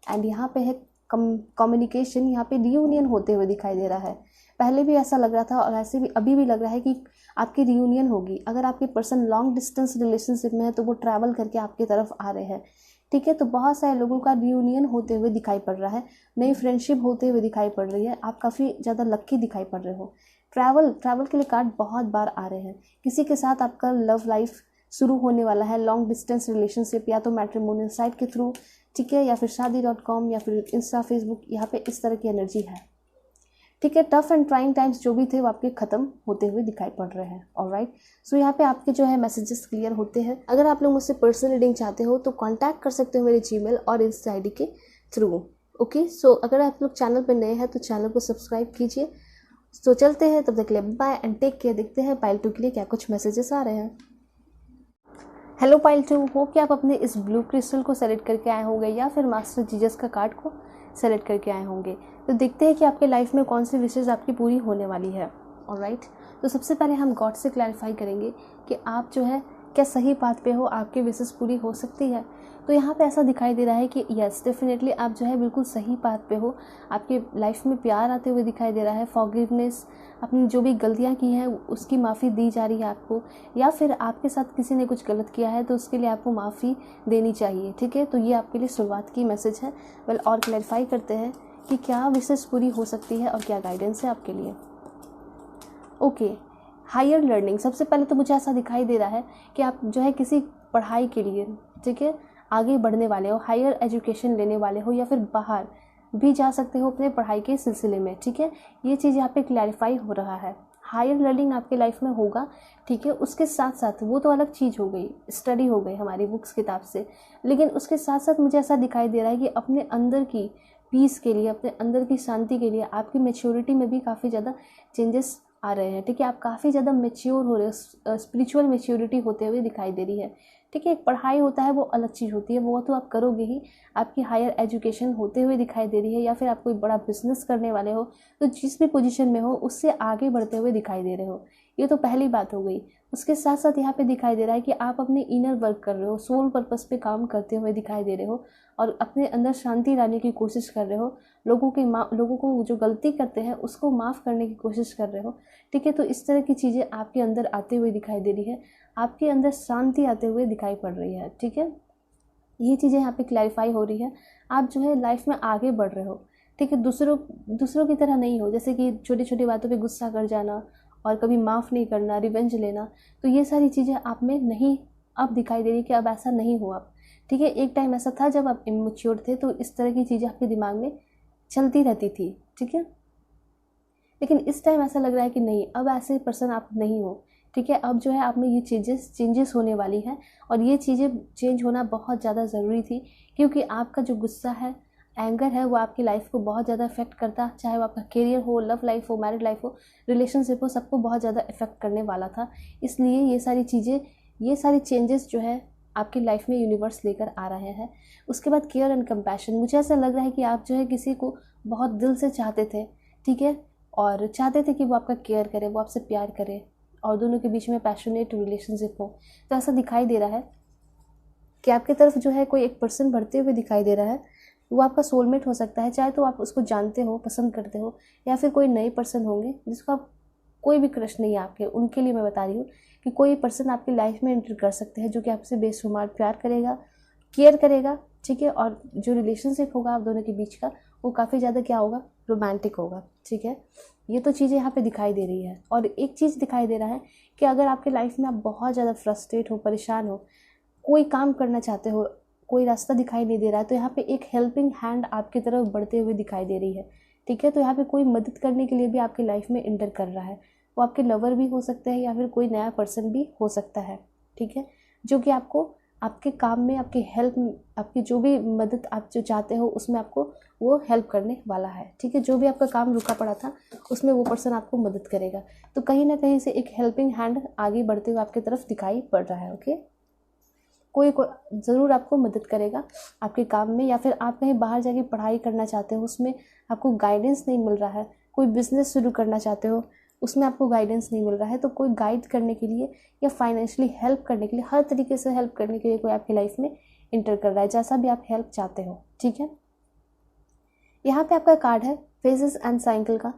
एंड यहाँ पे है कम्युनिकेशन, यहाँ पे रियूनियन होते हुए दिखाई दे रहा है। पहले भी ऐसा लग रहा था और ऐसे भी अभी भी लग रहा है कि आपकी रियूनियन होगी। अगर आपके पर्सन लॉन्ग डिस्टेंस रिलेशनशिप में है तो वो ट्रैवल करके आपकी तरफ आ रहे हैं। ठीक है, तो बहुत सारे लोगों का रियूनियन होते हुए दिखाई पड़ रहा है, नई फ्रेंडशिप होते हुए दिखाई पड़ रही है। आप काफ़ी ज़्यादा लक्की दिखाई पड़ रहे हो। ट्रैवल के लिए कार्ड बहुत बार आ रहे हैं। किसी के साथ आपका लव लाइफ शुरू होने वाला है, लॉन्ग डिस्टेंस रिलेशनशिप, या तो मैट्रिमोनियल साइट के थ्रू, ठीक है, या फिर शादी.com, या फिर इंस्टा, फेसबुक, यहाँ पे इस तरह की एनर्जी है। ठीक है, टफ एंड ट्राइंग टाइम्स जो भी थे वो आपके ख़त्म होते हुए दिखाई पड़ रहे हैं। ऑलराइट, सो यहाँ पे आपके जो है मैसेजेस क्लियर होते हैं। अगर आप लोग मुझसे पर्सनल रीडिंग चाहते हो तो कांटेक्ट कर सकते हो मेरे जीमेल और इंस्टा आईडी के थ्रू। ओके, सो अगर आप लोग चैनल पर नए हैं तो चैनल को सब्सक्राइब कीजिए। सो चलते हैं, तब तक के लिए बाय एंड टेक केयर। देखते हैं पाइल 2 के लिए क्या कुछ मैसेजेस आ रहे हैं। हेलो पाइल 2, होप कि आप अपने इस ब्लू क्रिस्टल को सेलेक्ट करके आए होंगे या फिर मास्टर जीसस का कार्ड को सेलेक्ट करके आए होंगे। तो देखते हैं कि आपके लाइफ में कौन सी विशेष आपकी पूरी होने वाली है। ऑलराइट, तो सबसे पहले हम गॉड से क्लैरिफाई करेंगे कि आप जो है क्या सही बात पे हो, आपकी विशेष पूरी हो सकती है। तो यहाँ पे ऐसा दिखाई दे रहा है कि यस डेफिनेटली आप जो है बिल्कुल सही बात पे हो। आपके लाइफ में प्यार आते हुए दिखाई दे रहा है, फॉरगिवनेस, अपनी जो भी गलतियाँ की हैं उसकी माफ़ी दी जा रही है आपको, या फिर आपके साथ किसी ने कुछ गलत किया है तो उसके लिए आपको माफ़ी देनी चाहिए। ठीक है, तो ये आपके लिए शुरुआत की मैसेज है। वेल, और क्लैरिफाई करते हैं कि क्या विशेष पूरी हो सकती है और क्या गाइडेंस है आपके लिए। ओके, हायर लर्निंग, सबसे पहले तो मुझे ऐसा दिखाई दे रहा है कि आप जो है किसी पढ़ाई के लिए, ठीक है, आगे बढ़ने वाले हो, हायर एजुकेशन लेने वाले हो, या फिर बाहर भी जा सकते हो अपने पढ़ाई के सिलसिले में। ठीक है, ये चीज़ यहाँ पे क्लैरिफाई हो रहा है। हायर लर्निंग आपके लाइफ में होगा। ठीक है, उसके साथ साथ वो तो अलग चीज़ हो गई, स्टडी हो गई हमारी बुक्स किताब से, लेकिन उसके साथ साथ मुझे ऐसा दिखाई दे रहा है कि अपने अंदर की पीस के लिए, अपने अंदर की शांति के लिए आपकी मैच्योरिटी में भी काफ़ी ज़्यादा चेंजेस आ रहे हैं। ठीक है, आप काफ़ी ज़्यादा मैच्योर हो रहे हो, स्पिरिचुअल मैच्योरिटी होते हुए दिखाई दे रही है। ठीक है, एक पढ़ाई होता है वो अलग चीज़ होती है, वो तो आप करोगे ही। आपकी हायर एजुकेशन होते हुए दिखाई दे रही है, या फिर आप कोई बड़ा बिजनेस करने वाले हो, तो जिस भी पोजीशन में हो उससे आगे बढ़ते हुए दिखाई दे रहे हो। ये तो पहली बात हो गई। उसके साथ साथ यहाँ पे दिखाई दे रहा है कि आप अपने इनर वर्क कर रहे हो, सोल पर्पस पे काम करते हुए दिखाई दे रहे हो, और अपने अंदर शांति लाने की कोशिश कर रहे हो। लोगों को जो गलती करते हैं उसको माफ़ करने की कोशिश कर रहे हो। ठीक है, तो इस तरह की चीज़ें आपके अंदर आते हुए दिखाई दे रही है, आपके अंदर शांति आते हुए दिखाई पड़ रही है। ठीक है, ये चीज़ें यहाँ पे क्लैरिफाई हो रही है। आप जो है लाइफ में आगे बढ़ रहे हो। ठीक है, दूसरों की तरह नहीं हो, जैसे कि छोटी छोटी बातों पे गुस्सा कर जाना और कभी माफ़ नहीं करना, रिवेंज लेना, तो ये सारी चीज़ें आप में नहीं अब दिखाई दे रही है कि अब ऐसा नहीं हो अब, ठीक है। एक टाइम ऐसा था जब आप इमेच्योर थे तो इस तरह की चीज़ें आपके दिमाग में चलती रहती थी, ठीक है। लेकिन इस टाइम ऐसा लग रहा है कि नहीं, अब ऐसे पर्सन आप नहीं हो, ठीक है। अब जो है आप में ये चेंजेस होने वाली हैं और ये चीज़ें चेंज होना बहुत ज़्यादा ज़रूरी थी, क्योंकि आपका जो गुस्सा है, एंगर है, वो आपकी लाइफ को बहुत ज़्यादा इफेक्ट करता, चाहे वो आपका करियर हो, लव लाइफ हो, मैरिड लाइफ हो, रिलेशनशिप हो, सबको बहुत ज़्यादा इफेक्ट करने वाला था। इसलिए ये सारी चीज़ें, ये सारी चेंजेस जो है आपकी लाइफ में यूनिवर्स लेकर आ रहे हैं। उसके बाद केयर एंड कंपैशन, मुझे ऐसा लग रहा है कि आप जो है किसी को बहुत दिल से चाहते थे, ठीक है, और चाहते थे कि वो आपका केयर करे, वो आपसे प्यार करे और दोनों के बीच में पैशनेट रिलेशनशिप हो। तो ऐसा दिखाई दे रहा है कि आपकी तरफ जो है कोई एक पर्सन बढ़ते हुए दिखाई दे रहा है। वो आपका सोलमेट हो सकता है, चाहे तो आप उसको जानते हो, पसंद करते हो, या फिर कोई नए पर्सन होंगे जिसको आप, कोई भी क्रश नहीं है आपके, उनके लिए मैं बता रही हूँ कि कोई पर्सन आपकी लाइफ में एंटर कर सकते हैं जो कि आपसे बेशुमार प्यार करेगा, केयर करेगा, ठीक है। और जो रिलेशनशिप होगा आप दोनों के बीच का, वो काफ़ी ज़्यादा क्या होगा, रोमांटिक होगा, ठीक है। ये तो चीज़ें यहाँ पे दिखाई दे रही है। और एक चीज़ दिखाई दे रहा है कि अगर आपके लाइफ में आप बहुत ज़्यादा फ्रस्ट्रेट हो, परेशान हो, कोई काम करना चाहते हो, कोई रास्ता दिखाई नहीं दे रहा है, तो यहाँ पे एक हेल्पिंग हैंड आपकी तरफ बढ़ते हुए दिखाई दे रही है, ठीक है। तो यहाँ पे कोई मदद करने के लिए भी आपकी लाइफ में इंटर कर रहा है। वो आपके लवर भी हो सकते हैं या फिर कोई नया पर्सन भी हो सकता है, ठीक है, जो कि आपको आपके काम में, आपकी हेल्प, आपकी जो भी मदद आप जो चाहते हो उसमें आपको वो हेल्प करने वाला है, ठीक है। जो भी आपका काम रुका पड़ा था उसमें वो पर्सन आपको मदद करेगा। तो कहीं ना कहीं से एक हेल्पिंग हैंड आगे बढ़ते हुए आपकी तरफ दिखाई पड़ रहा है, ओके। कोई ज़रूर आपको मदद करेगा आपके काम में, या फिर आप कहीं बाहर जाके पढ़ाई करना चाहते हो, उसमें आपको गाइडेंस नहीं मिल रहा है, कोई बिजनेस शुरू करना चाहते हो, उसमें आपको गाइडेंस नहीं मिल रहा है, तो कोई गाइड करने के लिए या फाइनेंशियली हेल्प करने के लिए, हर तरीके से हेल्प करने के लिए कोई आपकी लाइफ में इंटर कर रहा है, जैसा भी आप हेल्प चाहते हो, ठीक है। यहाँ पे आपका कार्ड है फेजेस एंड साइकिल का।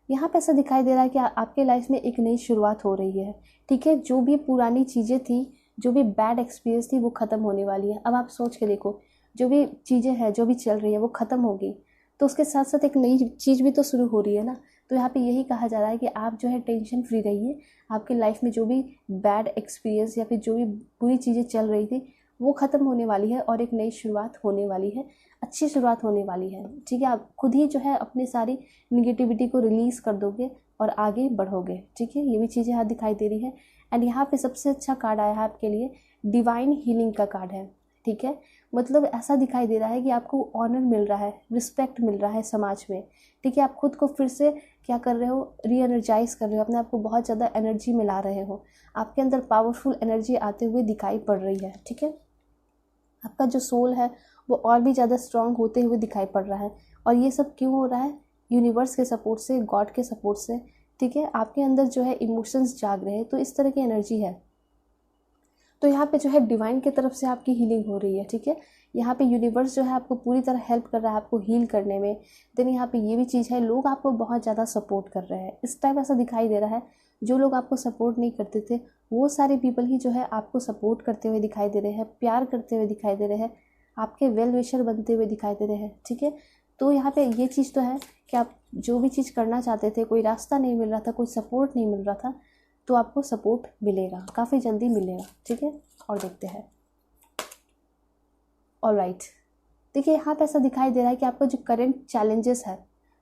यहाँ पे ऐसा दिखाई दे रहा है कि आपके लाइफ में एक नई शुरुआत हो रही है, ठीक है। जो भी पुरानी चीज़ें थी, जो भी बैड एक्सपीरियंस थी, वो ख़त्म होने वाली है। अब आप सोच के देखो, जो भी चीज़ें हैं, जो भी चल रही है, वो ख़त्म होगी, तो उसके साथ साथ एक नई चीज़ भी तो शुरू हो रही है ना। तो यहाँ पे यही कहा जा रहा है कि आप जो है टेंशन फ्री रहिए। आपकी लाइफ में जो भी बैड एक्सपीरियंस या फिर जो भी बुरी चीज़ें चल रही थी, वो ख़त्म होने वाली है और एक नई शुरुआत होने वाली है, अच्छी शुरुआत होने वाली है, ठीक है। आप खुद ही जो है अपनी सारी निगेटिविटी को रिलीज़ कर दोगे और आगे बढ़ोगे, ठीक है। ये भी चीज़ें यहाँ दिखाई दे रही है। एंड यहाँ पे सबसे अच्छा कार्ड आया है आपके लिए, डिवाइन हीलिंग का कार्ड है, ठीक है। मतलब ऐसा दिखाई दे रहा है कि आपको ऑनर मिल रहा है, रिस्पेक्ट मिल रहा है समाज में, ठीक है। आप खुद को फिर से क्या कर रहे हो, री एनर्जाइज कर रहे हो, अपने आप को बहुत ज़्यादा एनर्जी मिला रहे हो, आपके अंदर पावरफुल एनर्जी आते हुए दिखाई पड़ रही है, ठीक है। आपका जो सोल है वो और भी ज़्यादा स्ट्रांग होते हुए दिखाई पड़ रहा है। और ये सब क्यों हो रहा है, यूनिवर्स के सपोर्ट से, गॉड के सपोर्ट से, ठीक है। आपके अंदर जो है इमोशंस जाग रहे हैं, तो इस तरह की एनर्जी है। तो यहाँ पे जो है डिवाइन की तरफ से आपकी हीलिंग हो रही है, ठीक है। यहाँ पे यूनिवर्स जो है आपको पूरी तरह हेल्प कर रहा है आपको हील करने में। देन यहाँ पे ये भी चीज़ है, लोग आपको बहुत ज़्यादा सपोर्ट कर रहे हैं। इस टाइम ऐसा दिखाई दे रहा है, जो लोग आपको सपोर्ट नहीं करते थे, वो सारे पीपल ही जो है आपको सपोर्ट करते हुए दिखाई दे रहे हैं, प्यार करते हुए दिखाई दे रहे हैं, आपके वेल विशर बनते हुए दिखाई दे रहे हैं, ठीक है। तो यहाँ पे ये चीज़ तो है कि आप जो भी चीज़ करना चाहते थे, कोई रास्ता नहीं मिल रहा था, कोई सपोर्ट नहीं मिल रहा था, तो आपको सपोर्ट मिलेगा, काफ़ी जल्दी मिलेगा, ठीक है। और देखते हैं, ऑलराइट। देखिए यहाँ पे ऐसा दिखाई दे रहा है कि आपका जो करंट चैलेंजेस है,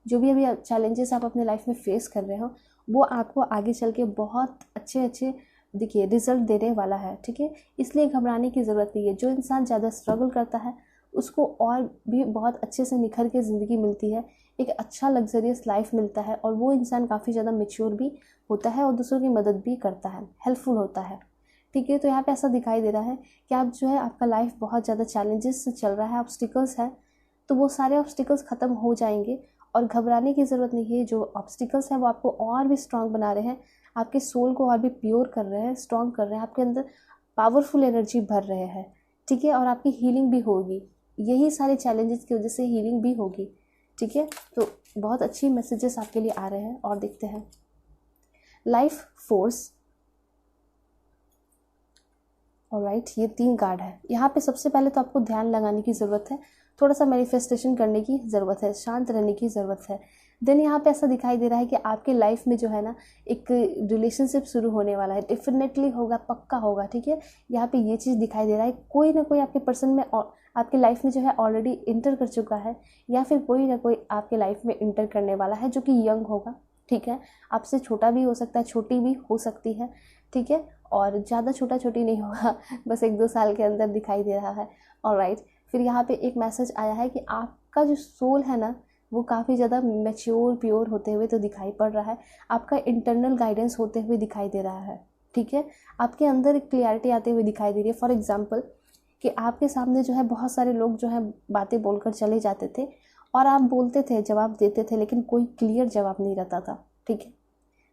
जो भी अभी चैलेंजेस आप अपने लाइफ में फेस कर रहे हो, वो आपको आगे चल के बहुत अच्छे अच्छे देखिए रिजल्ट देने वाला है, ठीक है। इसलिए घबराने की ज़रूरत नहीं है। जो इंसान ज़्यादा स्ट्रगल करता है उसको और भी बहुत अच्छे से निखर के ज़िंदगी मिलती है, एक अच्छा लग्जरियस लाइफ मिलता है, और वो इंसान काफ़ी ज़्यादा मैच्योर भी होता है और दूसरों की मदद भी करता है, हेल्पफुल होता है, ठीक है। तो यहाँ पे ऐसा दिखाई दे रहा है कि आप जो है, आपका लाइफ बहुत ज़्यादा चैलेंजेस से चल रहा है, ऑब्स्टिकल्स है, तो वो सारे ऑब्स्टिकल्स ख़त्म हो जाएंगे और घबराने की ज़रूरत नहीं है। जो ऑब्स्टिकल्स हैं वो आपको और भी स्ट्रांग बना रहे हैं, आपके सोल को और भी प्योर कर रहे हैं, स्ट्रांग कर रहे हैं, आपके अंदर पावरफुल एनर्जी भर रहे हैं, ठीक है। और आपकी हीलिंग भी होगी, यही सारे चैलेंजेस की वजह से हीलिंग भी होगी, ठीक है। तो बहुत अच्छी मैसेजेस आपके लिए आ रहे हैं। और देखते हैं, लाइफ फोर्स, ऑलराइट। ये 3 कार्ड है। यहाँ पे सबसे पहले तो आपको ध्यान लगाने की ज़रूरत है, थोड़ा सा मैनिफेस्टेशन करने की ज़रूरत है, शांत रहने की ज़रूरत है। देन यहाँ पे ऐसा दिखाई दे रहा है कि आपके लाइफ में जो है ना एक रिलेशनशिप शुरू होने वाला है, डेफिनेटली होगा, पक्का होगा, ठीक है। यहाँ पे ये चीज़ दिखाई दे रहा है, कोई ना कोई आपके पर्सन में आपके लाइफ में जो है ऑलरेडी इंटर कर चुका है, या फिर कोई ना कोई आपके लाइफ में इंटर करने वाला है जो कि यंग होगा, ठीक है। आपसे छोटा भी हो सकता है, छोटी भी हो सकती है, ठीक है, और ज़्यादा छोटा छोटी नहीं होगा, बस 1-2 साल के अंदर दिखाई दे रहा है। ऑलराइट, फिर यहाँ पे एक मैसेज आया है कि आपका जो सोल है ना वो काफ़ी ज़्यादा मैच्योर प्योर होते हुए तो दिखाई पड़ रहा है, आपका इंटरनल गाइडेंस होते हुए दिखाई दे रहा है, ठीक है। आपके अंदर एक क्लियरिटी आते हुए दिखाई दे रही है। फॉर एग्जाम्पल कि आपके सामने जो है बहुत सारे लोग जो है बातें बोलकर चले जाते थे और आप बोलते थे, जवाब देते थे, लेकिन कोई क्लियर जवाब नहीं रहता था, ठीक है।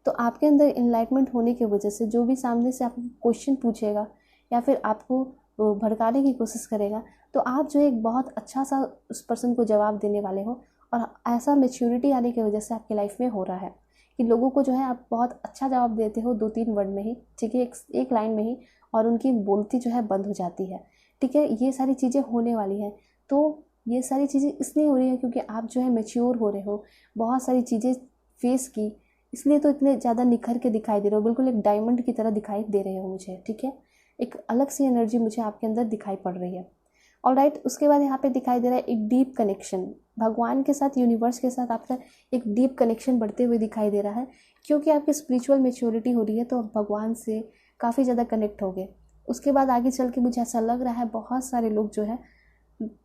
तो आपके अंदर इनलाइटमेंट होने की वजह से जो भी सामने से आपको क्वेश्चन पूछेगा या फिर आपको भड़काने की कोशिश करेगा, तो आप जो एक बहुत अच्छा सा उस पर्सन को जवाब देने वाले हो। और ऐसा मैच्योरिटी आने की वजह से आपके लाइफ में हो रहा है कि लोगों को जो है आप बहुत अच्छा जवाब देते हो 2-3 वर्ड में ही, ठीक है, एक लाइन में ही, और उनकी बोलती जो है बंद हो जाती है, ठीक है। ये सारी चीज़ें होने वाली हैं। तो ये सारी चीज़ें इसलिए हो रही हैं क्योंकि आप जो है मैच्योर हो रहे हो, बहुत सारी चीज़ें फेस की, इसलिए तो इतने ज़्यादा निखर के दिखाई दे रहे हो, बिल्कुल एक डायमंड की तरह दिखाई दे रहे हो मुझे, ठीक है। एक अलग सी एनर्जी मुझे आपके अंदर दिखाई पड़ रही है। ऑलराइट, उसके बाद यहाँ पे दिखाई दे रहा है एक डीप कनेक्शन भगवान के साथ, यूनिवर्स के साथ आपका एक डीप कनेक्शन बढ़ते हुए दिखाई दे रहा है, क्योंकि आपकी स्पिरिचुअल मैच्योरिटी हो रही है, तो आप भगवान से काफ़ी ज़्यादा कनेक्ट हो गए। उसके बाद आगे चल के मुझे ऐसा लग रहा है बहुत सारे लोग जो है,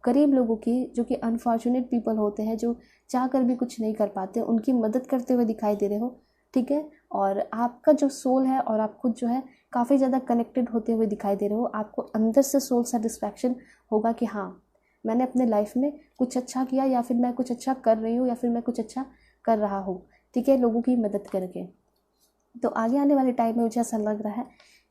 गरीब लोगों की, जो कि अनफॉर्चुनेट पीपल होते हैं, जो चाह कर भी कुछ नहीं कर पाते, उनकी मदद करते हुए दिखाई दे रहे हो, ठीक है। और आपका जो सोल है और आप खुद जो है काफ़ी ज़्यादा कनेक्टेड होते हुए दिखाई दे रहे हो। आपको अंदर से सोल सेटिस्फैक्शन होगा कि हाँ, मैंने अपने लाइफ में कुछ अच्छा किया, या फिर मैं कुछ अच्छा कर रही हूँ, या फिर मैं कुछ अच्छा कर रहा हूँ, ठीक है, लोगों की मदद करके। तो आगे आने वाले टाइम में मुझे ऐसा लग रहा है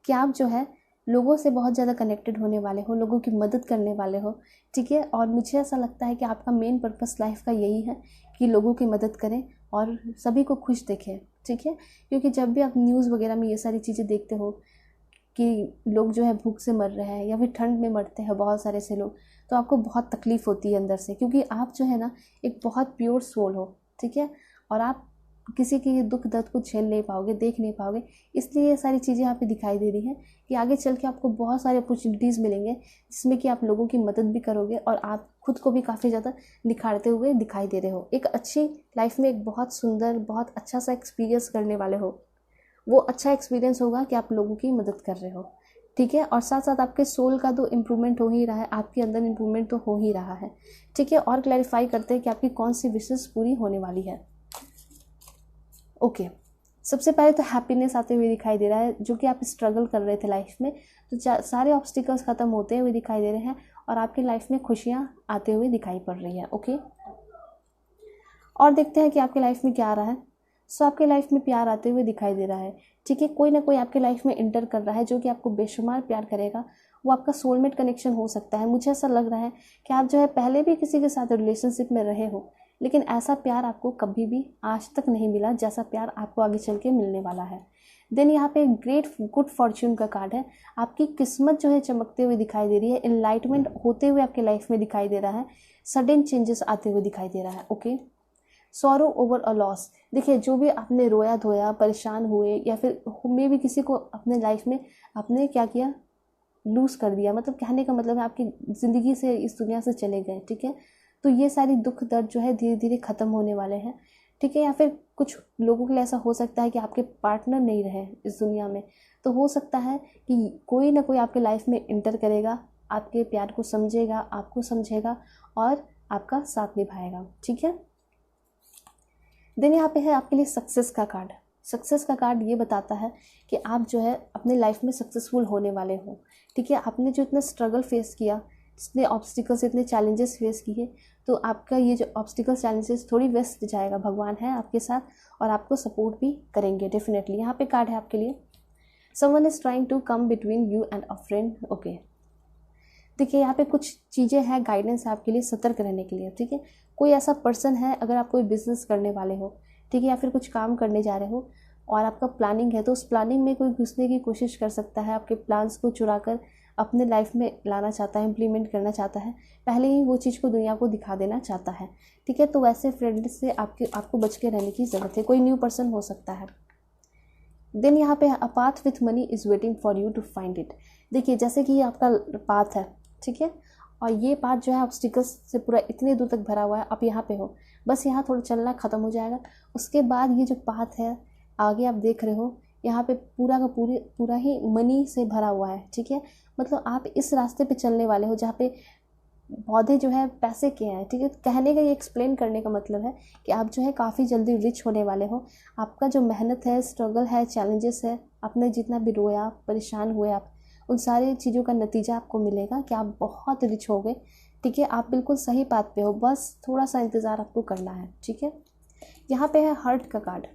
कि आप जो है लोगों से बहुत ज़्यादा कनेक्टेड होने वाले हो, लोगों की मदद करने वाले हो, ठीक है। और मुझे ऐसा लगता है कि आपका मेन पर्पस लाइफ का यही है कि लोगों की मदद करें और सभी को खुश देखें, ठीक है। क्योंकि जब भी आप न्यूज़ वगैरह में ये सारी चीज़ें देखते हो कि लोग जो है भूख से मर रहे हैं या फिर ठंड में मरते हैं बहुत सारे से लोग, तो आपको बहुत तकलीफ़ होती है अंदर से, क्योंकि आप जो है ना एक बहुत प्योर सोल हो, ठीक है। और आप किसी के दुख दर्द को झेल नहीं पाओगे, देख नहीं पाओगे, इसलिए ये सारी चीज़ें यहाँ पे दिखाई दे रही हैं कि आगे चल के आपको बहुत सारे अपॉर्चुनिटीज़ मिलेंगे जिसमें कि आप लोगों की मदद भी करोगे और आप खुद को भी काफ़ी ज़्यादा निखारते हुए दिखाई दे रहे हो। एक अच्छी लाइफ में एक बहुत सुंदर, बहुत अच्छा सा एक्सपीरियंस करने वाले हो। वो अच्छा एक्सपीरियंस होगा कि आप लोगों की मदद कर रहे हो, ठीक है। और साथ साथ आपके सोल का तो इम्प्रूवमेंट हो ही रहा है, आपके अंदर इम्प्रूवमेंट तो हो ही रहा है, ठीक है। और क्लैरिफाई करते हैं कि आपकी कौन सी विशेष पूरी होने वाली है। ओके, सबसे पहले तो हैप्पीनेस आते हुए दिखाई दे रहा है, जो कि आप स्ट्रगल कर रहे थे लाइफ में, तो सारे ऑब्स्टिकल्स ख़त्म होते हुए दिखाई दे रहे हैं और आपकी लाइफ में खुशियाँ आते हुए दिखाई पड़ रही है। ओके, और देखते हैं कि आपकी लाइफ में क्या आ रहा है। सो आपके लाइफ में प्यार आते हुए दिखाई दे रहा है, ठीक है। कोई ना कोई आपके लाइफ में इंटर कर रहा है जो कि आपको बेशुमार प्यार करेगा। वो आपका सोलमेट कनेक्शन हो सकता है। मुझे ऐसा लग रहा है कि आप जो है पहले भी किसी के साथ रिलेशनशिप में रहे हो, लेकिन ऐसा प्यार आपको कभी भी आज तक नहीं मिला जैसा प्यार आपको आगे चल के मिलने वाला है। देन यहाँ पे ग्रेट गुड फॉर्च्यून का कार्ड है। आपकी किस्मत जो है चमकते हुए दिखाई दे रही है, इनलाइटमेंट होते हुए आपके लाइफ में दिखाई दे रहा है, सडन चेंजेस आते हुए दिखाई दे रहा है। Okay, sorrow over a loss. देखिए, जो भी आपने रोया धोया, परेशान हुए, या फिर मे भी किसी को अपने लाइफ में आपने क्या किया, लूज़ कर दिया, मतलब कहने का मतलब है आपकी ज़िंदगी से, इस दुनिया से चले गए, ठीक है। तो ये सारी दुख दर्द जो है धीरे धीरे ख़त्म होने वाले हैं, ठीक है। या फिर कुछ लोगों के लिए ऐसा हो सकता है कि आपके पार्टनर नहीं रहे इस दुनिया में, तो हो सकता है कि कोई ना कोई आपके लाइफ में इंटर करेगा, आपके प्यार को समझेगा, आपको समझेगा और आपका साथ निभाएगा, ठीक है। देन यहाँ पे है आपके लिए सक्सेस का कार्ड। सक्सेस का कार्ड ये बताता है कि आप जो है अपने लाइफ में सक्सेसफुल होने वाले हो, ठीक है। आपने जो इतना स्ट्रगल फेस किया, जितने ऑब्स्टिकल्स, इतने चैलेंजेस फेस किए, तो आपका ये जो ऑब्स्टिकल्स चैलेंजेस थोड़ी वेस्ट जाएगा। भगवान है आपके साथ और आपको सपोर्ट भी करेंगे डेफिनेटली। यहाँ पे कार्ड है आपके लिए, someone is trying to come between you and a friend. Okay, देखिए यहाँ पे कुछ चीज़ें हैं, गाइडेंस है आपके लिए सतर्क रहने के लिए, ठीक है। कोई ऐसा पर्सन है, अगर आप कोई बिजनेस करने वाले हो, ठीक है, या फिर कुछ काम करने जा रहे हो और आपका प्लानिंग है, तो उस प्लानिंग में कोई घुसने की कोशिश कर सकता है, आपके प्लान्स को चुरा कर अपने लाइफ में लाना चाहता है, इम्प्लीमेंट करना चाहता है, पहले ही वो चीज़ को दुनिया को दिखा देना चाहता है। ठीक है, तो वैसे फ्रेंड से आपको बच के रहने की ज़रूरत है। कोई न्यू पर्सन हो सकता है। देन यहाँ पे a path with money is waiting for you to find it. देखिए जैसे कि ये आपका पाथ है, ठीक है, और ये पाथ जो है ऑब्स्टिकल्स से पूरा इतने दूर तक भरा हुआ है। आप यहाँ पे हो, बस यहाँ थोड़ा चलना ख़त्म हो जाएगा। उसके बाद ये जो पाथ है आगे आप देख रहे हो, यहाँ पे पूरा का पूरा ही मनी से भरा हुआ है। ठीक है, मतलब आप इस रास्ते पे चलने वाले हो जहाँ पे पौधे जो है पैसे के हैं। ठीक है, कहने का ये एक्सप्लेन करने का मतलब है कि आप जो है काफ़ी जल्दी रिच होने वाले हो। आपका जो मेहनत है, स्ट्रगल है, चैलेंजेस है, आपने जितना भी रोया, परेशान हुए आप, उन सारी चीज़ों का नतीजा आपको मिलेगा कि आप बहुत रिच हो गए। ठीक है, आप बिल्कुल सही बात पे हो, बस थोड़ा सा इंतज़ार आपको करना है। ठीक है, यहाँ पे है हार्ट का कार्ड।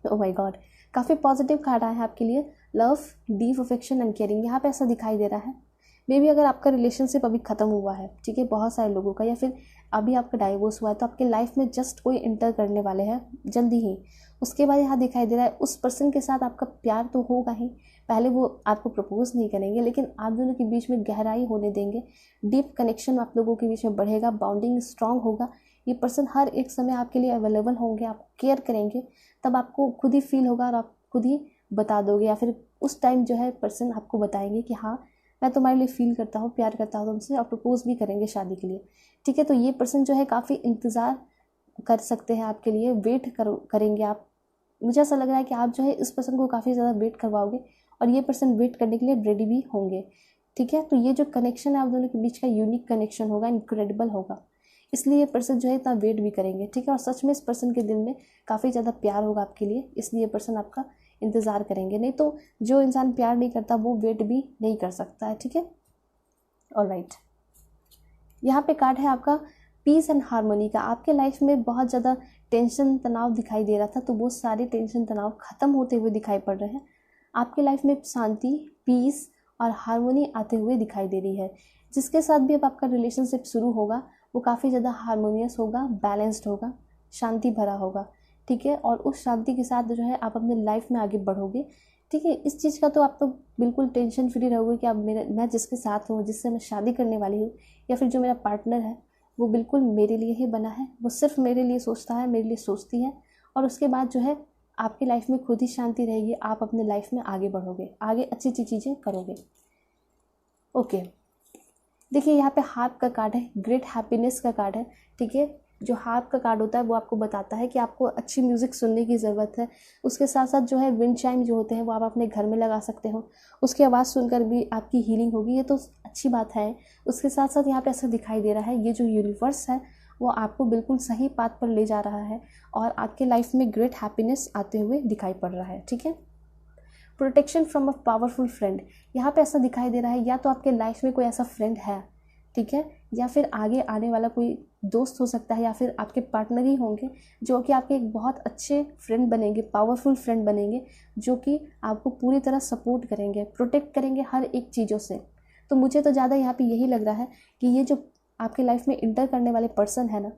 ओह माय गॉड, काफ़ी पॉजिटिव कार्ड आया है आपके लिए। Love, deep affection and caring, यहाँ पे ऐसा दिखाई दे रहा है। मे बी अगर आपका रिलेशनशिप अभी ख़त्म हुआ है, ठीक है, बहुत सारे लोगों का, या फिर अभी आपका डाइवोर्स हुआ है, तो आपके लाइफ में जस्ट कोई इंटर करने वाले हैं जल्दी ही। उसके बाद यहाँ दिखाई दे रहा है उस पर्सन के साथ आपका प्यार तो होगा ही। पहले वो आपको प्रपोज नहीं करेंगे, लेकिन आप दोनों के बीच में गहराई होने देंगे। डीप कनेक्शन आप लोगों के बीच में बढ़ेगा, बाउंडिंग स्ट्रांग होगा। ये पर्सन हर एक समय आपके लिए अवेलेबल होंगे, आप केयर करेंगे, तब आपको खुद ही फील होगा और आप खुद ही बता दोगे, या फिर उस टाइम जो है पर्सन आपको बताएंगे कि हाँ मैं तुम्हारे लिए फील करता हूँ, प्यार करता हूँ तुमसे, और प्रपोज भी करेंगे शादी के लिए। ठीक है, तो ये पर्सन जो है काफ़ी इंतज़ार कर सकते हैं आपके लिए, वेट करेंगे आप। मुझे ऐसा लग रहा है कि आप जो है इस पर्सन को काफ़ी ज़्यादा वेट करवाओगे और ये पर्सन वेट करने के लिए रेडी भी होंगे। ठीक है, तो ये जो कनेक्शन है आप दोनों के बीच का यूनिक कनेक्शन होगा, इनक्रेडिबल होगा, इसलिए ये पर्सन जो है इतना वेट भी करेंगे। ठीक है, और सच में इस पर्सन के दिल में काफ़ी ज़्यादा प्यार होगा आपके लिए, इसलिए ये पर्सन आपका इंतज़ार करेंगे। नहीं तो जो इंसान प्यार नहीं करता वो वेट भी नहीं कर सकता है। ठीक है, ऑलराइट, यहाँ पे कार्ड है आपका पीस एंड हार्मनी का। आपके लाइफ में बहुत ज़्यादा टेंशन तनाव दिखाई दे रहा था, तो वो सारे टेंशन तनाव ख़त्म होते हुए दिखाई पड़ रहे हैं। आपके लाइफ में शांति, पीस और हार्मनी आते हुए दिखाई दे रही है। जिसके साथ भी अब आपका रिलेशनशिप शुरू होगा वो काफ़ी ज़्यादा हार्मोनियस होगा, बैलेंस्ड होगा, शांति भरा होगा। ठीक है, और उस शांति के साथ जो है आप अपने लाइफ में आगे बढ़ोगे। ठीक है, इस चीज़ का तो आप तो बिल्कुल टेंशन फ्री रहोगे कि अब मैं जिसके साथ हूँ, जिससे मैं शादी करने वाली हूँ, या फिर जो मेरा पार्टनर है, वो बिल्कुल मेरे लिए ही बना है, वो सिर्फ मेरे लिए सोचता है, मेरे लिए सोचती है। और उसके बाद जो है आपकी लाइफ में खुद ही शांति रहेगी, आप अपने लाइफ में आगे बढ़ोगे, आगे अच्छी अच्छी चीज़ें करोगे। ओके, देखिए यहाँ पे हार्प का कार्ड है, ग्रेट हैप्पीनेस का कार्ड है। ठीक है, जो हार्प का कार्ड होता है वो आपको बताता है कि आपको अच्छी म्यूज़िक सुनने की ज़रूरत है। उसके साथ साथ जो है विंड चाइम जो होते हैं वो आप अपने घर में लगा सकते हो, उसकी आवाज़ सुनकर भी आपकी हीलिंग होगी, ये तो अच्छी बात है। उसके साथ साथ यहाँ पे ऐसा दिखाई दे रहा है ये जो यूनिवर्स है वो आपको बिल्कुल सही पाथ पर ले जा रहा है और आपके लाइफ में ग्रेट हैप्पीनेस आते हुए दिखाई पड़ रहा है। ठीक है, protection from a powerful friend, यहाँ पे ऐसा दिखाई दे रहा है या तो आपके लाइफ में कोई ऐसा फ्रेंड है, ठीक है, या फिर आगे आने वाला कोई दोस्त हो सकता है, या फिर आपके पार्टनर ही होंगे जो कि आपके एक बहुत अच्छे फ्रेंड बनेंगे, पावरफुल फ्रेंड बनेंगे, जो कि आपको पूरी तरह सपोर्ट करेंगे, प्रोटेक्ट करेंगे हर एक चीज़ों से। तो मुझे तो ज़्यादा यहाँ पे यही लग रहा है कि ये जो आपके लाइफ में इंटर करने वाले पर्सन है ना,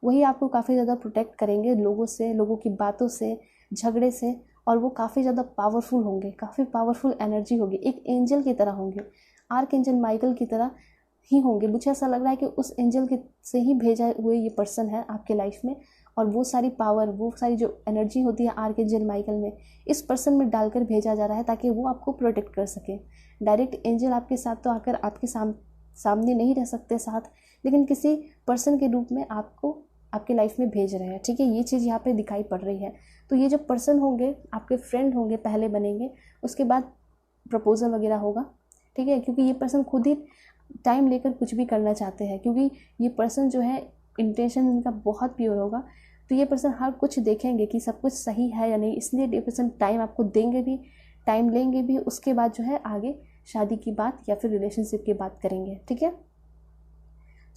वही आपको काफ़ी ज़्यादा प्रोटेक्ट करेंगे लोगों से, लोगों की बातों से, झगड़े से, और वो काफ़ी ज़्यादा पावरफुल होंगे, काफ़ी पावरफुल एनर्जी होगी, एक एंजल की तरह होंगे, आर्क एंजल माइकल की तरह ही होंगे। मुझे ऐसा लग रहा है कि उस एंजल के से ही भेजा हुए ये पर्सन है आपके लाइफ में, और वो सारी पावर, वो सारी जो एनर्जी होती है आर्क एंजल माइकल में, इस पर्सन में डालकर भेजा जा रहा है ताकि वो आपको प्रोटेक्ट कर सके। डायरेक्ट एंजल आपके साथ तो आकर आपके सामने नहीं रह सकते साथ, लेकिन किसी पर्सन के रूप में आपको आपके लाइफ में भेज रहे हैं। ठीक है, ये चीज़ यहाँ पे दिखाई पड़ रही है। तो ये जो पर्सन होंगे आपके फ्रेंड होंगे, पहले बनेंगे, उसके बाद प्रपोजल वगैरह होगा। ठीक है, क्योंकि ये पर्सन खुद ही टाइम लेकर कुछ भी करना चाहते हैं, क्योंकि ये पर्सन जो है इंटेंशन इनका बहुत प्योर होगा। तो ये पर्सन हर कुछ देखेंगे कि सब कुछ सही है या नहीं, इसलिए ये पर्सन टाइम आपको देंगे भी, टाइम लेंगे भी, उसके बाद जो है आगे शादी की बात या फिर रिलेशनशिप की बात करेंगे। ठीक है,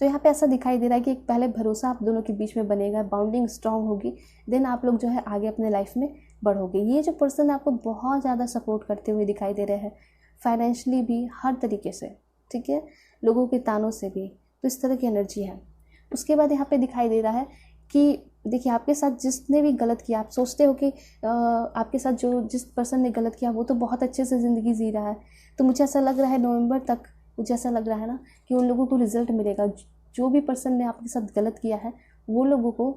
तो यहाँ पे ऐसा दिखाई दे रहा है कि एक पहले भरोसा आप दोनों के बीच में बनेगा, बाउंडिंग स्ट्रांग होगी, देन आप लोग जो है आगे अपने लाइफ में बढ़ोगे। ये जो पर्सन आपको बहुत ज़्यादा सपोर्ट करते हुए दिखाई दे रहे हैं, फाइनेंशियली भी, हर तरीके से, ठीक है, लोगों के तानों से भी, तो इस तरह की एनर्जी है। उसके बाद यहाँ पे दिखाई दे रहा है कि देखिए आपके साथ जिसने भी गलत किया, आप सोचते हो कि आपके साथ जिस पर्सन ने गलत किया वो तो बहुत अच्छे से ज़िंदगी जी रहा है, तो मुझे ऐसा लग रहा है नवंबर तक, मुझे ऐसा लग रहा है ना कि उन लोगों को रिजल्ट मिलेगा। जो भी पर्सन ने आपके साथ गलत किया है वो लोगों को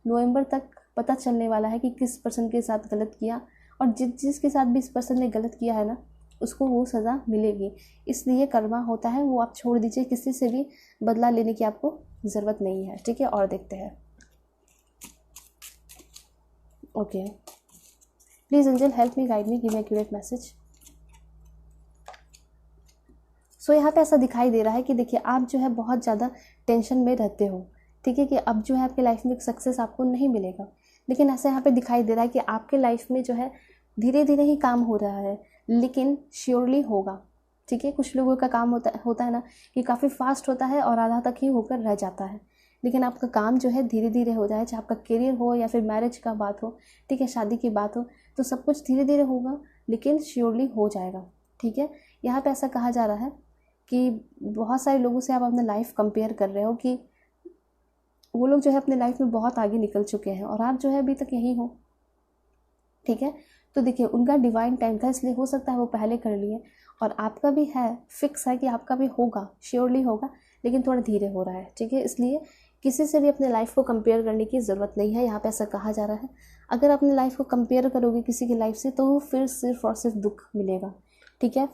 नवंबर तक पता चलने वाला है कि किस पर्सन के साथ गलत किया, और जिसके साथ भी इस पर्सन ने गलत किया है ना उसको वो सज़ा मिलेगी। इसलिए कर्मा होता है वो आप छोड़ दीजिए, किसी से भी बदला लेने की आपको ज़रूरत नहीं है। ठीक है, और देखते हैं। Okay, please Angel help me, guide me, give me accurate message. So यहाँ पे ऐसा दिखाई दे रहा है कि देखिए आप जो है बहुत ज़्यादा टेंशन में रहते हो, ठीक है, कि अब जो है आपके लाइफ में सक्सेस आपको नहीं मिलेगा, लेकिन ऐसा यहाँ पे दिखाई दे रहा है कि आपके लाइफ में जो है धीरे धीरे ही काम हो रहा है, लेकिन श्योरली होगा। ठीक है, कुछ लोगों का काम होता है ना कि काफ़ी फास्ट होता है और आधा तक ही होकर रह जाता है, लेकिन आपका काम जो है धीरे धीरे हो जाए, चाहे आपका करियर हो या फिर मैरिज का बात हो, ठीक है, शादी की बात हो, तो सब कुछ धीरे धीरे होगा लेकिन श्योरली हो जाएगा। ठीक है, यहाँ पे ऐसा कहा जा रहा है कि बहुत सारे लोगों से आप अपना लाइफ कंपेयर कर रहे हो कि वो लोग जो है अपने लाइफ में बहुत आगे निकल चुके हैं और आप जो है अभी तक यहीं हो। ठीक है, तो देखिए उनका डिवाइन टाइम था, इसलिए हो सकता है वो पहले कर लिए, और आपका भी है, फिक्स है कि आपका भी होगा, श्योरली होगा, लेकिन थोड़ा धीरे हो रहा है। ठीक है, इसलिए किसी से भी अपने लाइफ को कंपेयर करने की ज़रूरत नहीं है, यहाँ पे ऐसा कहा जा रहा है। अगर अपने लाइफ को कंपेयर करोगे किसी की लाइफ से तो फिर सिर्फ और सिर्फ दुख मिलेगा। ठीक है,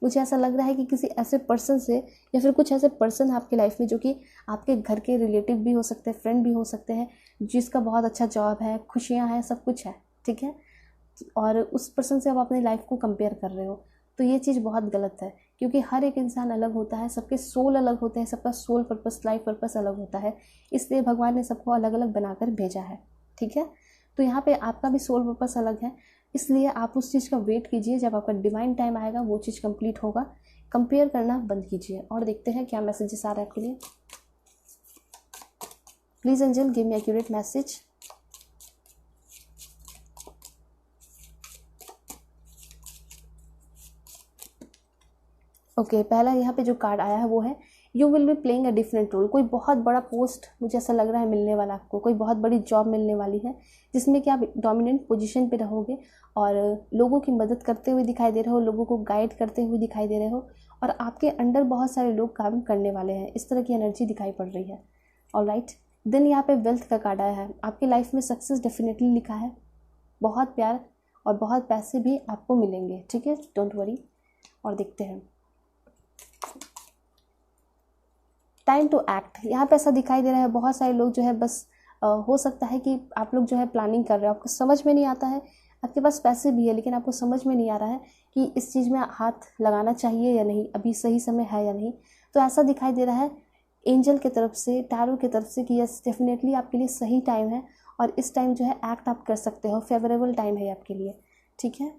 मुझे ऐसा लग रहा है कि किसी ऐसे पर्सन से या फिर कुछ ऐसे पर्सन है आपकी लाइफ में जो कि आपके घर के रिलेटिव भी हो सकते हैं, फ्रेंड भी हो सकते हैं, जिसका बहुत अच्छा जॉब है, खुशियाँ हैं, सब कुछ है। ठीक है, और उस पर्सन से आप अपनी लाइफ को कंपेयर कर रहे हो, तो ये चीज़ बहुत गलत है, क्योंकि हर एक इंसान अलग होता है, सबके सोल अलग होते हैं, सबका सोल पर्पस, लाइफ पर्पस अलग होता है, इसलिए भगवान ने सबको अलग अलग बनाकर भेजा है। ठीक है, तो यहाँ पे आपका भी सोल पर्पस अलग है, इसलिए आप उस चीज़ का वेट कीजिए, जब आपका डिवाइन टाइम आएगा वो चीज़ कंप्लीट होगा। कंपेयर करना बंद कीजिए। और देखते हैं क्या मैसेजेस आ रहा है आपके लिए। Please angel give me accurate message. Okay, पहला यहाँ पे जो कार्ड आया है वो है you will be playing a different role. कोई बहुत बड़ा पोस्ट मुझे ऐसा लग रहा है मिलने वाला आपको, कोई बहुत बड़ी जॉब मिलने वाली है जिसमें कि आप डोमिनेंट पोजीशन पे रहोगे और लोगों की मदद करते हुए दिखाई दे रहे हो, लोगों को गाइड करते हुए दिखाई दे रहे हो, और आपके अंडर बहुत सारे लोग काम करने वाले हैं, इस तरह की एनर्जी दिखाई पड़ रही है। ऑलराइट, देन यहाँ पे वेल्थ का कार्ड आया है। आपकी लाइफ में सक्सेस डेफिनेटली लिखा है, बहुत प्यार और बहुत पैसे भी आपको मिलेंगे। ठीक है, डोंट वरी। और देखते हैं टाइम टू एक्ट। यहाँ पे ऐसा दिखाई दे रहा है बहुत सारे लोग जो है बस हो सकता है कि आप लोग जो है प्लानिंग कर रहे हो, आपको समझ में नहीं आता है, आपके पास पैसे भी है लेकिन आपको समझ में नहीं आ रहा है कि इस चीज़ में हाथ लगाना चाहिए या नहीं, अभी सही समय है या नहीं। तो ऐसा दिखाई दे रहा है एंजल की तरफ से, टैरो की तरफ से कि यस डेफिनेटली आपके लिए सही टाइम है और इस टाइम जो है एक्ट आप कर सकते हो, फेवरेबल टाइम है आपके लिए। ठीक है,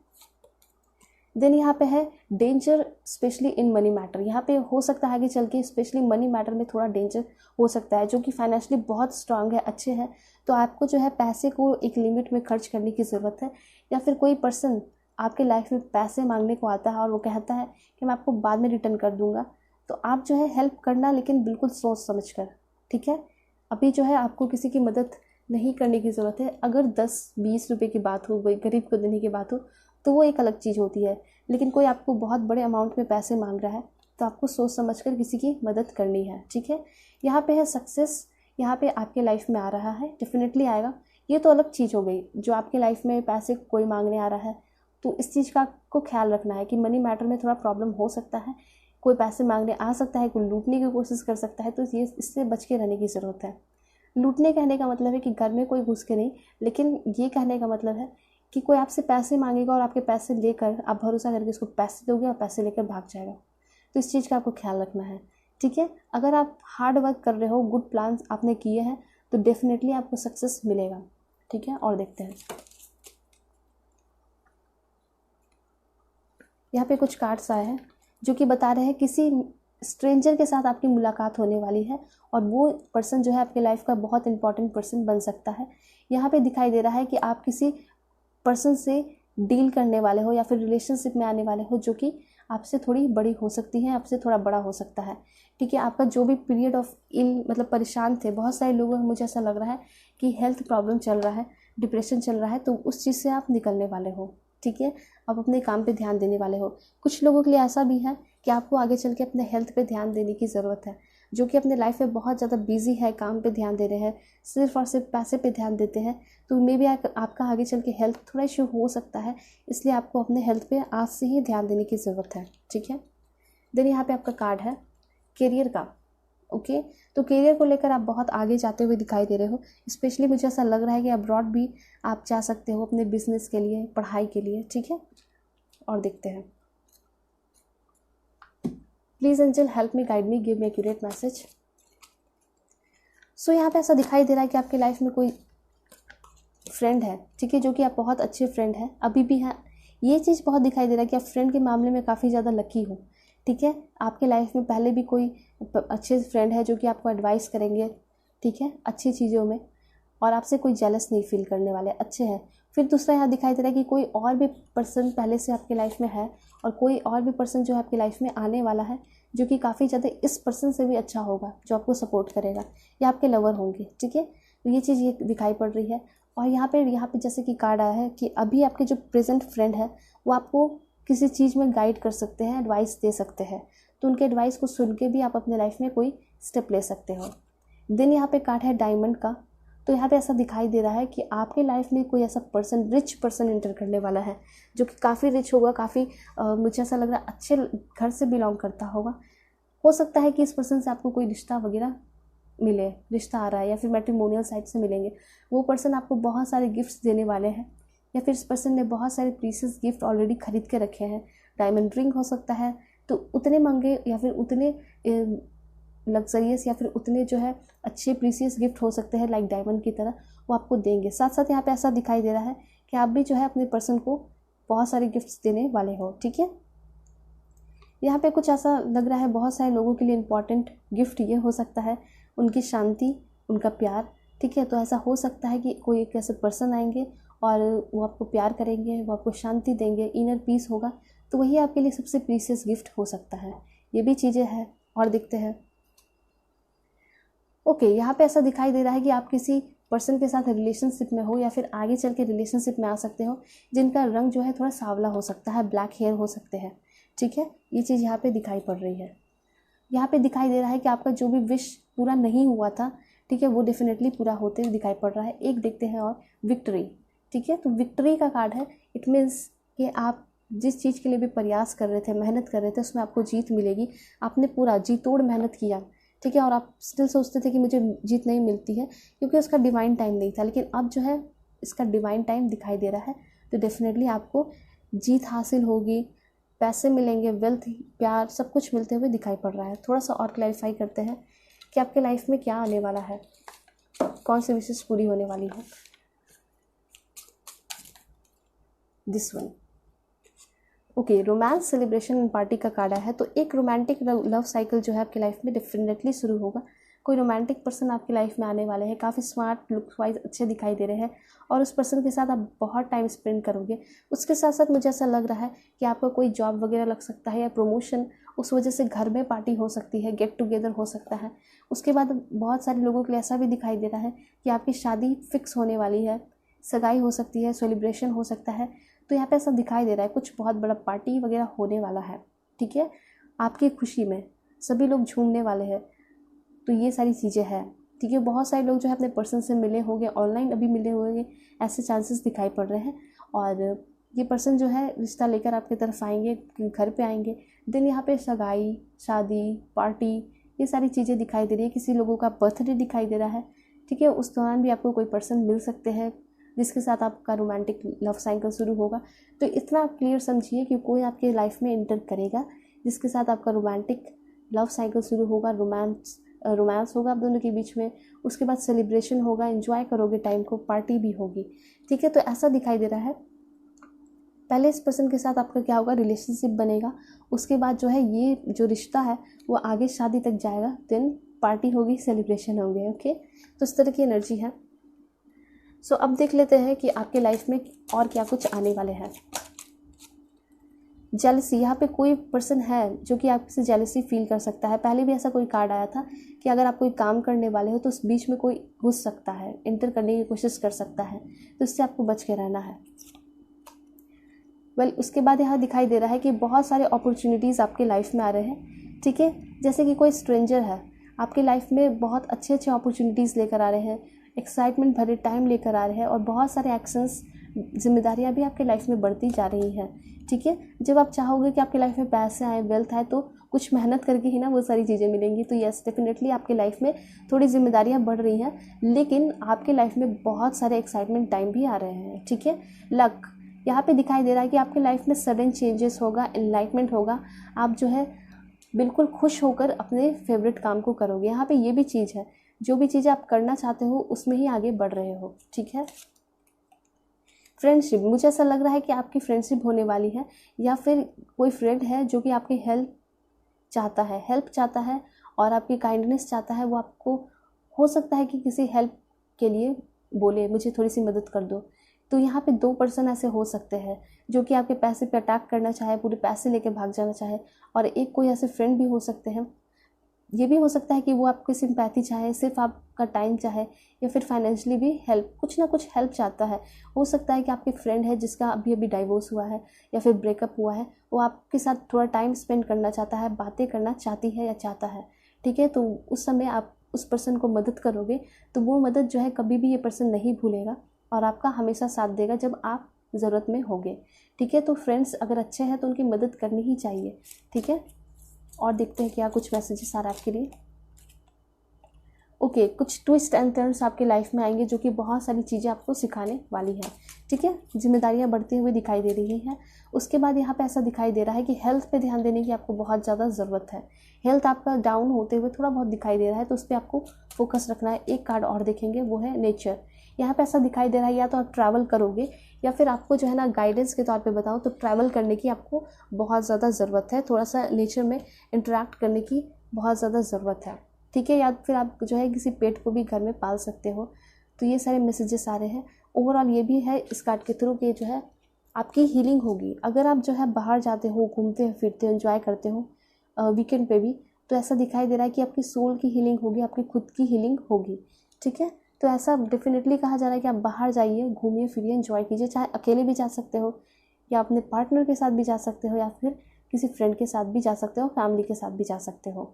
देन यहाँ पे है danger specially in money matter. यहाँ पे हो सकता है आगे चल के स्पेशली मनी मैटर में थोड़ा डेंजर हो सकता है, जो कि फाइनेंशियली बहुत स्ट्रांग है, अच्छे हैं, तो आपको जो है पैसे को एक लिमिट में खर्च करने की ज़रूरत है। या फिर कोई पर्सन आपके लाइफ में पैसे मांगने को आता है और वो कहता है कि मैं आपको बाद में रिटर्न कर दूंगा, तो आप जो है हेल्प करना, लेकिन बिल्कुल सोच समझ कर। ठीक है, अभी जो है आपको किसी की मदद नहीं करने की ज़रूरत है। अगर 10-20 रुपये की बात हो, कोई गरीब को देने की बात हो, तो वो एक अलग चीज़ होती है, लेकिन कोई आपको बहुत बड़े अमाउंट में पैसे मांग रहा है तो आपको सोच समझकर किसी की मदद करनी है। ठीक है, यहाँ पे है सक्सेस, यहाँ पे आपके लाइफ में आ रहा है, डेफिनेटली आएगा। ये तो अलग चीज़ हो गई, जो आपके लाइफ में पैसे कोई मांगने आ रहा है, तो इस चीज़ का आपको ख्याल रखना है कि मनी मैटर में थोड़ा प्रॉब्लम हो सकता है, कोई पैसे मांगने आ सकता है, कोई लूटने की कोशिश कर सकता है, तो ये इससे बच के रहने की ज़रूरत है। लूटने कहने का मतलब है कि घर में कोई घुस के नहीं, लेकिन ये कहने का मतलब है कि कोई आपसे पैसे मांगेगा और आपके पैसे लेकर आप भरोसा करके उसको पैसे दोगे और पैसे लेकर भाग जाएगा, तो इस चीज़ का आपको ख्याल रखना है। ठीक है, अगर आप हार्ड वर्क कर रहे हो, गुड प्लान्स आपने किए हैं, तो डेफिनेटली आपको सक्सेस मिलेगा। ठीक है, और देखते हैं यहाँ पे कुछ कार्ड्स आए हैं जो कि बता रहे हैं किसी स्ट्रेंजर के साथ आपकी मुलाकात होने वाली है और वो पर्सन जो है आपके लाइफ का बहुत इंपॉर्टेंट पर्सन बन सकता है। यहाँ पे दिखाई दे रहा है कि आप किसी पर्सन से डील करने वाले हो या फिर रिलेशनशिप में आने वाले हो जो कि आपसे थोड़ी बड़ी हो सकती हैं, आपसे थोड़ा बड़ा हो सकता है। ठीक है, आपका जो भी पीरियड ऑफ मतलब परेशान थे, बहुत सारे लोगों को मुझे ऐसा लग रहा है कि हेल्थ प्रॉब्लम चल रहा है, डिप्रेशन चल रहा है, तो उस चीज़ से आप निकलने वाले हो। ठीक है, आप अपने काम पे ध्यान देने वाले हो। कुछ लोगों के लिए ऐसा भी है कि आपको आगे चल के अपने हेल्थ पे ध्यान देने की ज़रूरत है, जो कि अपने लाइफ में बहुत ज़्यादा बिजी है, काम पे ध्यान दे रहे हैं, सिर्फ और सिर्फ पैसे पे ध्यान देते हैं, तो मे भी आपका आगे चल के हेल्थ थोड़ा इशू हो सकता है, इसलिए आपको अपने हेल्थ पे आज से ही ध्यान देने की ज़रूरत है। ठीक है, देन यहाँ पे आपका कार्ड है करियर का। ओके, तो करियर को लेकर आप बहुत आगे जाते हुए दिखाई दे रहे हो। स्पेशली मुझे ऐसा लग रहा है कि अब्रॉड भी आप जा सकते हो अपने बिजनेस के लिए, पढ़ाई के लिए। ठीक है, और देखते हैं, please Angel help me, guide me, give me accurate message. So यहाँ पे ऐसा दिखाई दे रहा है कि आपके लाइफ में कोई फ्रेंड है, ठीक है, जो कि आप बहुत अच्छे फ्रेंड हैं, अभी भी हैं। ये चीज़ बहुत दिखाई दे रहा है कि आप फ्रेंड के मामले में काफ़ी ज़्यादा लकी हो। ठीक है, आपके लाइफ में पहले भी कोई अच्छे फ्रेंड है जो कि आपको एडवाइस करेंगे, ठीक है, अच्छी चीज़ों में, और आपसे कोई जेलस नहीं फील करने वाले, अच्छे हैं। फिर दूसरा यहाँ दिखाई दे रहा है कि कोई और भी पर्सन पहले से आपके लाइफ में है, और कोई और भी पर्सन जो है आपकी लाइफ में आने वाला है, जो कि काफ़ी ज़्यादा इस पर्सन से भी अच्छा होगा, जो आपको सपोर्ट करेगा, या आपके लवर होंगे। ठीक है, तो ये चीज़ ये दिखाई पड़ रही है। और यहाँ पे जैसे कि कार्ड आया है कि अभी आपके जो प्रेजेंट फ्रेंड है वो आपको किसी चीज़ में गाइड कर सकते हैं, एडवाइस दे सकते हैं, तो उनके एडवाइस को सुन के भी आप अपने लाइफ में कोई स्टेप ले सकते हो। देन यहाँ पे कार्ड है डायमंड का। तो यहाँ पे ऐसा दिखाई दे रहा है कि आपके लाइफ में कोई ऐसा पर्सन, रिच पर्सन एंटर करने वाला है, जो कि काफ़ी रिच होगा, काफ़ी मुझे ऐसा लग रहा है अच्छे घर से बिलोंग करता होगा। हो सकता है कि इस पर्सन से आपको कोई रिश्ता वगैरह मिले, रिश्ता आ रहा है, या फिर मैट्रिमोनियल साइड से मिलेंगे। वो पर्सन आपको बहुत सारे गिफ्ट्स देने वाले हैं, या फिर इस पर्सन ने बहुत सारे प्रीशियस गिफ्ट ऑलरेडी खरीद के रखे हैं। डायमंड रिंग हो सकता है, तो उतने महंगे या फिर उतने लग्जरियस या फिर उतने जो है अच्छे प्रीशियस गिफ्ट हो सकते हैं, लाइक डायमंड की तरह, वो आपको देंगे। साथ साथ यहाँ पे ऐसा दिखाई दे रहा है कि आप भी जो है अपने पर्सन को बहुत सारे गिफ्ट्स देने वाले हो। ठीक है, यहाँ पे कुछ ऐसा लग रहा है बहुत सारे लोगों के लिए इम्पॉर्टेंट गिफ्ट ये हो सकता है उनकी शांति, उनका प्यार। ठीक है, तो ऐसा हो सकता है कि कोई एक ऐसे पर्सन आएंगे और वो आपको प्यार करेंगे, वो आपको शांति देंगे, इनर पीस होगा, तो वही आपके लिए सबसे प्रीशियस गिफ्ट हो सकता है। ये भी चीज़ें हैं, और देखते हैं। ओके, यहाँ पे ऐसा दिखाई दे रहा है कि आप किसी पर्सन के साथ रिलेशनशिप में हो, या फिर आगे चल के रिलेशनशिप में आ सकते हो, जिनका रंग जो है थोड़ा सांवला हो सकता है, ब्लैक हेयर हो सकते हैं। ठीक है, ये चीज़ यहाँ पे दिखाई पड़ रही है। यहाँ पे दिखाई दे रहा है कि आपका जो भी विश पूरा नहीं हुआ था, ठीक है, वो डेफिनेटली पूरा होते हुए दिखाई पड़ रहा है। एक देखते हैं, और विक्ट्री। ठीक है, तो विक्ट्री का कार्ड है। इट मीन्स कि आप जिस चीज़ के लिए भी प्रयास कर रहे थे, मेहनत कर रहे थे, उसमें आपको जीत मिलेगी। आपने पूरा जी तोड़ मेहनत किया, ठीक है, और आप स्टिल सोचते थे कि मुझे जीत नहीं मिलती है क्योंकि उसका डिवाइन टाइम नहीं था, लेकिन अब जो है इसका डिवाइन टाइम दिखाई दे रहा है, तो डेफिनेटली आपको जीत हासिल होगी, पैसे मिलेंगे, वेल्थ, प्यार, सब कुछ मिलते हुए दिखाई पड़ रहा है। थोड़ा सा और क्लैरिफाई करते हैं कि आपके लाइफ में क्या आने वाला है, कौन सी विशेष पूरी होने वाली है। This one. Okay, romance, celebration and party का कार्ड है। तो एक रोमांटिक लव साइकिल जो है आपकी लाइफ में डेफिनेटली शुरू होगा। कोई रोमांटिक पर्सन आपकी लाइफ में आने वाले हैं, काफ़ी स्मार्ट, लुक वाइज अच्छे दिखाई दे रहे हैं, और उस पर्सन के साथ आप बहुत टाइम स्पेंड करोगे। उसके साथ साथ मुझे ऐसा लग रहा है कि आपका कोई जॉब वगैरह लग सकता है, या प्रमोशन, उस वजह से घर में पार्टी हो सकती है, गेट टुगेदर हो सकता है। उसके बाद बहुत सारे लोगों के लिए ऐसा भी दिखाई दे रहा है कि आपकी शादी फिक्स होने वाली है, सगाई हो सकती है, सेलिब्रेशन हो सकता है। तो यहाँ पे ऐसा दिखाई दे रहा है कुछ बहुत बड़ा पार्टी वगैरह होने वाला है। ठीक है, आपकी खुशी में सभी लोग झूमने वाले हैं, तो ये सारी चीज़ें हैं। ठीक है, बहुत सारे लोग जो है अपने पर्सन से मिले होंगे, ऑनलाइन अभी मिले होंगे, ऐसे चांसेस दिखाई पड़ रहे हैं, और ये पर्सन जो है रिश्ता लेकर आपकी तरफ आएंगे, घर पे आएंगे। देन यहाँ पे सगाई, शादी, पार्टी, ये सारी चीज़ें दिखाई दे रही है। किसी लोगों का बर्थडे दिखाई दे रहा है। ठीक है, उस दौरान भी आपको कोई पर्सन मिल सकते हैं जिसके साथ आपका रोमांटिक लव साइकिल शुरू होगा। तो इतना क्लियर समझिए कि कोई आपके लाइफ में इंटर करेगा जिसके साथ आपका रोमांटिक लव साइकिल शुरू होगा, रोमांस होगा आप दोनों के बीच में। उसके बाद सेलिब्रेशन होगा, एंजॉय करोगे टाइम को, पार्टी भी होगी। ठीक है, तो ऐसा दिखाई दे रहा है। पहले इस पर्सन के साथ आपका क्या होगा, रिलेशनशिप बनेगा। उसके बाद जो है ये जो रिश्ता है वो आगे शादी तक जाएगा, देन पार्टी होगी, सेलिब्रेशन होंगे। ओके, तो इस तरह की एनर्जी है। सो अब देख लेते हैं कि आपके लाइफ में और क्या कुछ आने वाले हैं। जेलसी, यहाँ पे कोई पर्सन है जो कि आपसे जेलसी फील कर सकता है। पहले भी ऐसा कोई कार्ड आया था कि अगर आप कोई काम करने वाले हो तो उस बीच में कोई घुस सकता है, इंटर करने की कोशिश कर सकता है, तो इससे आपको बच के रहना है। उसके बाद यहाँ दिखाई दे रहा है कि बहुत सारे अपॉर्चुनिटीज़ आपके लाइफ में आ रहे हैं, ठीक है। जैसे कि कोई स्ट्रेंजर है आपके लाइफ में, बहुत अच्छे अच्छे अपॉर्चुनिटीज़ लेकर आ रहे हैं, एक्साइटमेंट भरे टाइम लेकर आ रहे हैं, और बहुत सारे एक्शंस, जिम्मेदारियाँ भी आपके लाइफ में बढ़ती जा रही हैं, ठीक है। जब आप चाहोगे कि आपके लाइफ में पैसे आए, वेल्थ आए, तो कुछ मेहनत करके ही ना वो सारी चीज़ें मिलेंगी। तो यस, डेफिनेटली आपके लाइफ में थोड़ी जिम्मेदारियाँ बढ़ रही हैं, लेकिन आपके लाइफ में बहुत सारे एक्साइटमेंट टाइम भी आ रहे हैं, ठीक है। लक, यहाँ पे दिखाई दे रहा है कि आपके लाइफ में सडन चेंजेस होगा, एनलाइटमेंट होगा, आप जो है बिल्कुल खुश होकर अपने फेवरेट काम को करोगे। यहाँ पे ये भी चीज़ है, जो भी चीज़ें आप करना चाहते हो उसमें ही आगे बढ़ रहे हो, ठीक है। फ्रेंडशिप, मुझे ऐसा लग रहा है कि आपकी फ्रेंडशिप होने वाली है, या फिर कोई फ्रेंड है जो कि आपकी हेल्प चाहता है और आपकी काइंडनेस चाहता है। वो आपको हो सकता है कि किसी हेल्प के लिए बोले, मुझे थोड़ी सी मदद कर दो। तो यहाँ पे 2 पर्सन ऐसे हो सकते हैं जो कि आपके पैसे पे अटैक करना चाहे, पूरे पैसे लेके भाग जाना चाहे, और एक कोई ऐसे फ्रेंड भी हो सकते हैं। ये भी हो सकता है कि वो आपकी सिंपैथी चाहे, सिर्फ आपका टाइम चाहे, या फिर फाइनेंशियली भी हेल्प, कुछ ना कुछ हेल्प चाहता है। हो सकता है कि आपके फ्रेंड है जिसका अभी अभी डाइवोर्स हुआ है या फिर ब्रेकअप हुआ है, वो आपके साथ थोड़ा टाइम स्पेंड करना चाहता है, बातें करना चाहती है या चाहता है, ठीक है। तो उस समय आप उस पर्सन को मदद करोगे तो वो मदद जो है कभी भी ये पर्सन नहीं भूलेगा और आपका हमेशा साथ देगा जब आप ज़रूरत में होगे, ठीक है। तो फ्रेंड्स अगर अच्छे हैं तो उनकी मदद करनी ही चाहिए, ठीक है। और देखते हैं क्या कुछ मैसेजेस आ रहा है आपके लिए। ओके, कुछ ट्विस्ट एंड टर्न्स आपके लाइफ में आएंगे जो कि बहुत सारी चीज़ें आपको सिखाने वाली है, ठीक है। जिम्मेदारियां बढ़ती हुई दिखाई दे रही हैं। उसके बाद यहाँ पे ऐसा दिखाई दे रहा है कि हेल्थ पे ध्यान देने की आपको बहुत ज़्यादा ज़रूरत है। हेल्थ आपका डाउन होते हुए थोड़ा बहुत दिखाई दे रहा है, तो उस पर आपको फोकस रखना है। एक कार्ड और देखेंगे, वो है नेचर। यहाँ पे ऐसा दिखाई दे रहा है या तो आप ट्रैवल करोगे या फिर आपको जो है ना गाइडेंस के तौर पे बताऊँ तो ट्रैवल करने की आपको बहुत ज़्यादा ज़रूरत है। थोड़ा सा नेचर में इंटरेक्ट करने की बहुत ज़्यादा ज़रूरत है, ठीक है। या फिर आप जो है किसी पेट को भी घर में पाल सकते हो। तो ये सारे मैसेजेस आ रहे हैं। ओवरऑल ये भी है इस कार्ड के थ्रू कि जो है आपकी हीलिंग होगी। अगर आप जो है बाहर जाते हो, घूमते फिरते हो, एंजॉय करते हो वीकेंड पे भी, तो ऐसा दिखाई दे रहा है कि आपकी सोल की हीलिंग होगी, आपकी खुद की हीलिंग होगी, ठीक है। तो ऐसा डेफिनेटली कहा जा रहा है कि आप बाहर जाइए, घूमिए फिरिए, एंजॉय कीजिए। चाहे अकेले भी जा सकते हो या अपने पार्टनर के साथ भी जा सकते हो या फिर किसी फ्रेंड के साथ भी जा सकते हो, फैमिली के साथ भी जा सकते हो,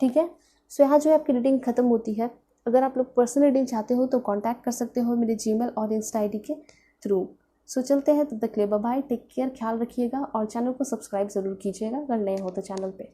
ठीक है। सो यहाँ जो है आपकी रीडिंग खत्म होती है। अगर आप लोग पर्सनल रीडिंग चाहते हो तो कांटेक्ट कर सकते हो मेरे जीमेल और इंस्टा आईडी के थ्रू। सो चलते हैं, तब तक के लिए बाय बाय, टेक केयर, ख्याल रखिएगा और चैनल को सब्सक्राइब ज़रूर कीजिएगा अगर नए हो तो चैनल पे।